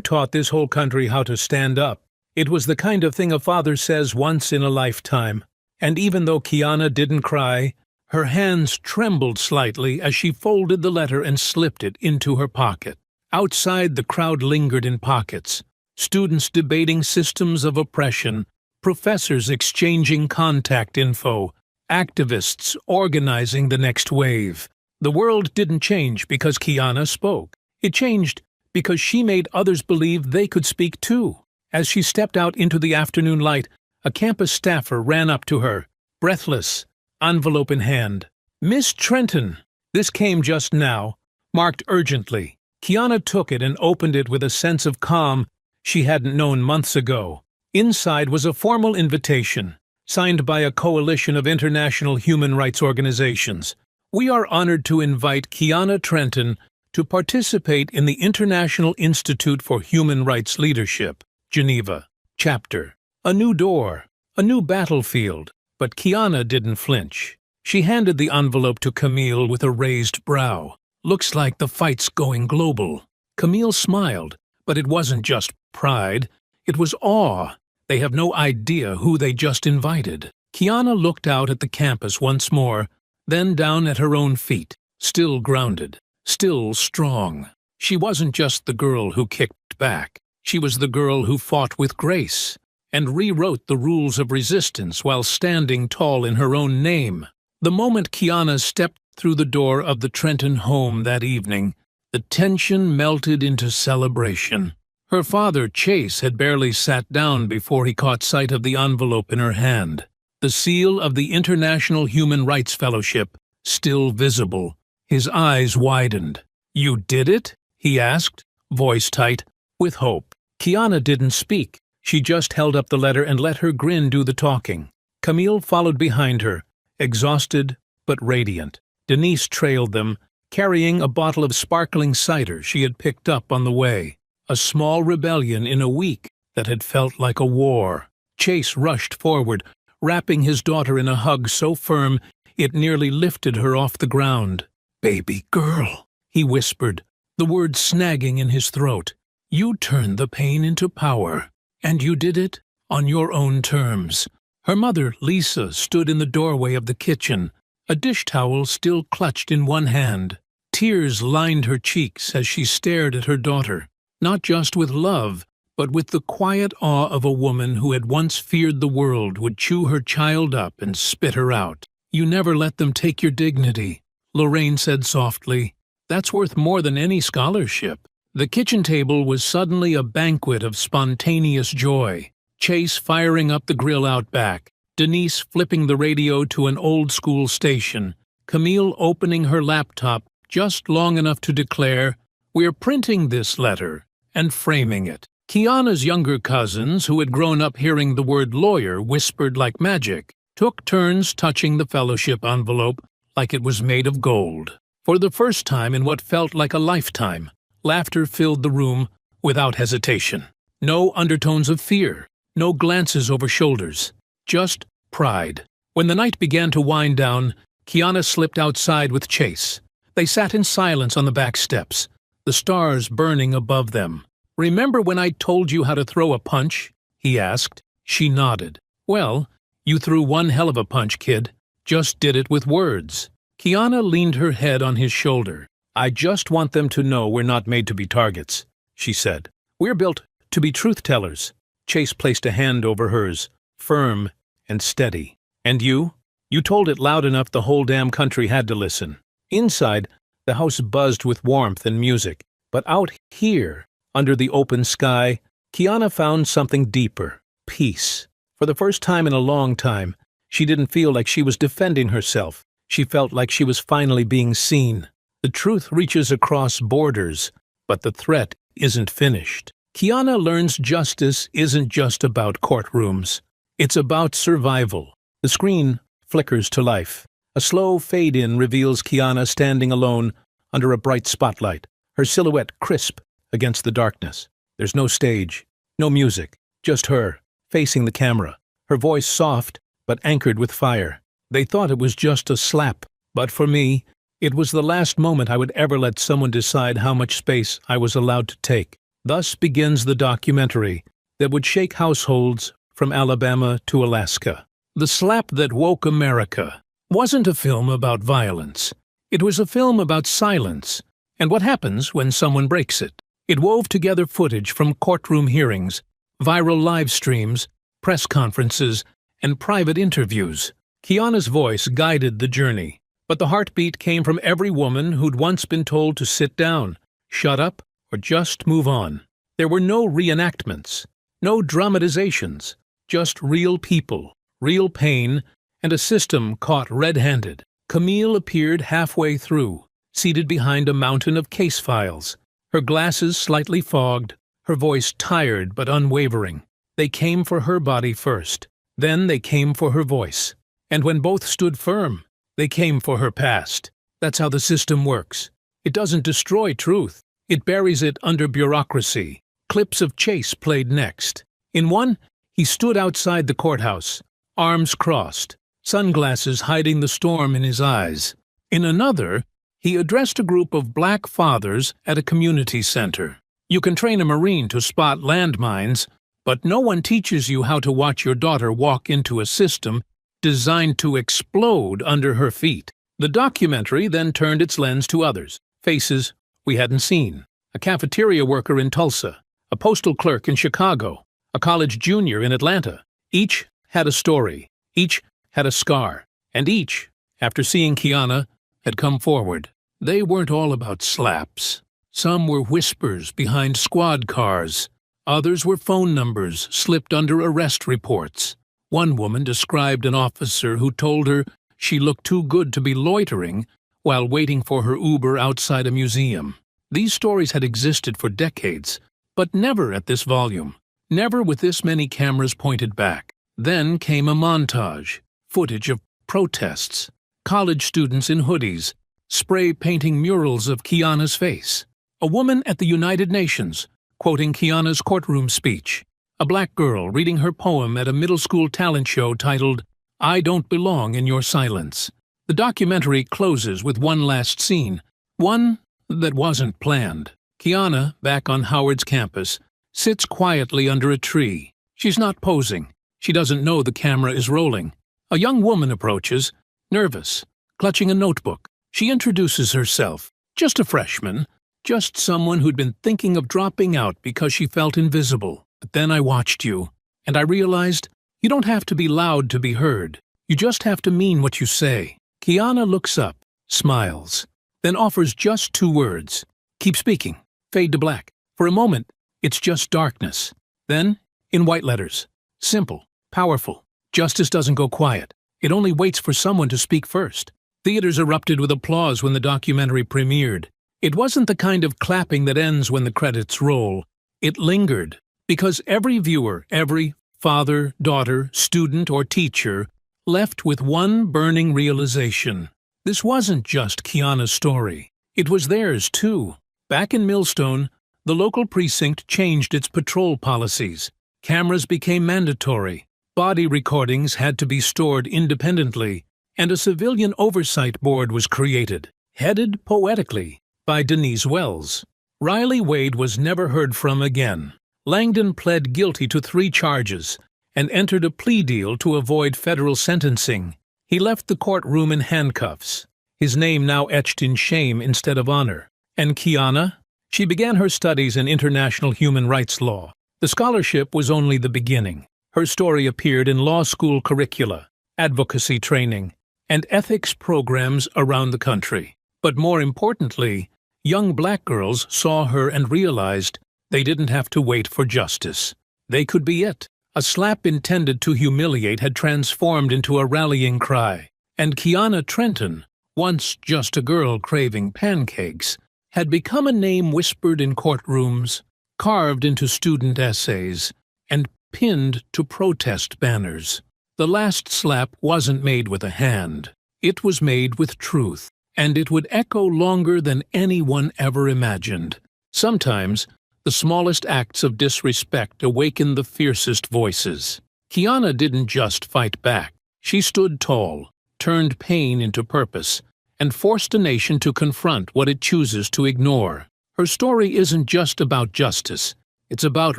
taught this whole country how to stand up." It was the kind of thing a father says once in a lifetime. And even though Kiana didn't cry, her hands trembled slightly as she folded the letter and slipped it into her pocket. Outside, the crowd lingered in pockets, students debating systems of oppression, professors exchanging contact info, activists organizing the next wave. The world didn't change because Kiana spoke. It changed because she made others believe they could speak too. As she stepped out into the afternoon light, a campus staffer ran up to her, breathless, envelope in hand. "Miss Trenton." This came just now, marked urgently. Kiana took it and opened it with a sense of calm she hadn't known months ago. Inside was a formal invitation, signed by a coalition of international human rights organizations. "We are honored to invite Kiana Trenton to participate in the International Institute for Human Rights Leadership, Geneva, chapter. A new door, a new battlefield, but Kiana didn't flinch. She handed the envelope to Camille with a raised brow. Looks like the fight's going global. Camille smiled, but it wasn't just pride. It was awe. They have no idea who they just invited. Kiana looked out at the campus once more, then down at her own feet, still grounded, still strong. She wasn't just the girl who kicked back. She was the girl who fought with grace and rewrote the rules of resistance while standing tall in her own name. The moment Kiana stepped through the door of the Trenton home that evening, the tension melted into celebration. Her father, Chase, had barely sat down before he caught sight of the envelope in her hand. The seal of the International Human Rights Fellowship, still visible. His eyes widened. "You did it?" he asked, voice tight, with hope. Kiana didn't speak. She just held up the letter and let her grin do the talking. Camille followed behind her, exhausted but radiant. Denise trailed them, carrying a bottle of sparkling cider she had picked up on the way. A small rebellion in a week that had felt like a war. Chase rushed forward, wrapping his daughter in a hug so firm it nearly lifted her off the ground. "Baby girl," he whispered, the words snagging in his throat. "You turned the pain into power, and you did it on your own terms." Her mother, Lisa, stood in the doorway of the kitchen, a dish towel still clutched in one hand. Tears lined her cheeks as she stared at her daughter, not just with love, but with the quiet awe of a woman who had once feared the world would chew her child up and spit her out. "You never let them take your dignity," Lorraine said softly. "That's worth more than any scholarship." The kitchen table was suddenly a banquet of spontaneous joy. Chase firing up the grill out back, Denise flipping the radio to an old-school station, Camille opening her laptop just long enough to declare, "We're printing this letter," and framing it. Kiana's younger cousins, who had grown up hearing the word lawyer whispered like magic, took turns touching the fellowship envelope like it was made of gold. For the first time in what felt like a lifetime, laughter filled the room without hesitation. No undertones of fear, no glances over shoulders, just pride. When the night began to wind down, Kiana slipped outside with Chase. They sat in silence on the back steps, the stars burning above them. "Remember when I told you how to throw a punch?" he asked. She nodded. "Well, you threw one hell of a punch, kid. Just did it with words." Kiana leaned her head on his shoulder. "I just want them to know we're not made to be targets," she said. "We're built to be truth-tellers." Chase placed a hand over hers, firm and steady. "And you? You told it loud enough the whole damn country had to listen." Inside, the house buzzed with warmth and music. But out here, under the open sky, Kiana found something deeper, peace. For the first time in a long time, she didn't feel like she was defending herself. She felt like she was finally being seen. The truth reaches across borders, but the threat isn't finished. Kiana learns justice isn't just about courtrooms. It's about survival. The screen flickers to life. A slow fade-in reveals Kiana standing alone under a bright spotlight, her silhouette crisp against the darkness. There's no stage, no music, just her, facing the camera, her voice soft but anchored with fire. They thought it was just a slap, but for me, it was the last moment I would ever let someone decide how much space I was allowed to take. Thus begins the documentary that would shake households from Alabama to Alaska. The Slap That Woke America wasn't a film about violence. It was a film about silence and what happens when someone breaks it. It wove together footage from courtroom hearings, viral live streams, press conferences, and private interviews. Kiana's voice guided the journey, but the heartbeat came from every woman who'd once been told to sit down, shut up, or just move on. There were no reenactments, no dramatizations, just real people, real pain, and a system caught red-handed. Camille appeared halfway through, seated behind a mountain of case files, her glasses slightly fogged, her voice tired but unwavering. They came for her body first, then they came for her voice. And when both stood firm, they came for her past. That's how the system works. It doesn't destroy truth. It buries it under bureaucracy. Clips of Chase played next. In one, he stood outside the courthouse, arms crossed, sunglasses hiding the storm in his eyes. In another, he addressed a group of black fathers at a community center. You can train a Marine to spot landmines, but no one teaches you how to watch your daughter walk into a system designed to explode under her feet. The documentary then turned its lens to others, faces we hadn't seen. A cafeteria worker in Tulsa, a postal clerk in Chicago, a college junior in Atlanta. Each had a story, each had a scar, and each, after seeing Kiana, had come forward. They weren't all about slaps. Some were whispers behind squad cars. Others were phone numbers slipped under arrest reports. One woman described an officer who told her she looked too good to be loitering while waiting for her Uber outside a museum. These stories had existed for decades, but never at this volume, never with this many cameras pointed back. Then came a montage, footage of protests, college students in hoodies, spray painting murals of Kiana's face, a woman at the United Nations quoting Kiana's courtroom speech, a black girl reading her poem at a middle school talent show titled, "I Don't Belong in Your Silence." The documentary closes with one last scene, one that wasn't planned. Kiana, back on Howard's campus, sits quietly under a tree. She's not posing. She doesn't know the camera is rolling. A young woman approaches, nervous, clutching a notebook. She introduces herself. Just a freshman. Just someone who'd been thinking of dropping out because she felt invisible. But then I watched you, and I realized you don't have to be loud to be heard. You just have to mean what you say. Kiana looks up, smiles, then offers just 2 words. Keep speaking. Fade to black. For a moment, it's just darkness. Then, in white letters. Simple, powerful. Justice doesn't go quiet. It only waits for someone to speak first. Theaters erupted with applause when the documentary premiered. It wasn't the kind of clapping that ends when the credits roll. It lingered, because every viewer, every father, daughter, student, or teacher left with one burning realization. This wasn't just Kiana's story. It was theirs, too. Back in Millstone, the local precinct changed its patrol policies. Cameras became mandatory. Body recordings had to be stored independently, and a civilian oversight board was created, headed poetically by Denise Wells. Riley Wade was never heard from again. Langdon pled guilty to 3 charges and entered a plea deal to avoid federal sentencing. He left the courtroom in handcuffs, his name now etched in shame instead of honor. And Kiana? She began her studies in international human rights law. The scholarship was only the beginning. Her story appeared in law school curricula, advocacy training, and ethics programs around the country. But more importantly, young black girls saw her and realized they didn't have to wait for justice. They could be it. A slap intended to humiliate had transformed into a rallying cry. And Kiana Trenton, once just a girl craving pancakes, had become a name whispered in courtrooms, carved into student essays, and pinned to protest banners. The last slap wasn't made with a hand. It was made with truth, and it would echo longer than anyone ever imagined. Sometimes, the smallest acts of disrespect awakened the fiercest voices. Kiana didn't just fight back. She stood tall, turned pain into purpose, and forced a nation to confront what it chooses to ignore. Her story isn't just about justice. It's about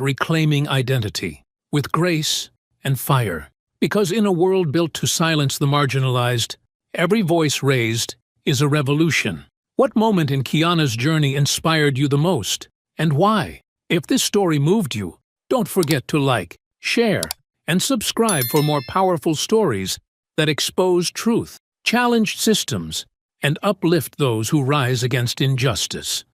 reclaiming identity, with grace and fire. Because in a world built to silence the marginalized, every voice raised is a revolution. What moment in Kiana's journey inspired you the most, and why? If this story moved you, don't forget to like, share, and subscribe for more powerful stories that expose truth, challenge systems, and uplift those who rise against injustice.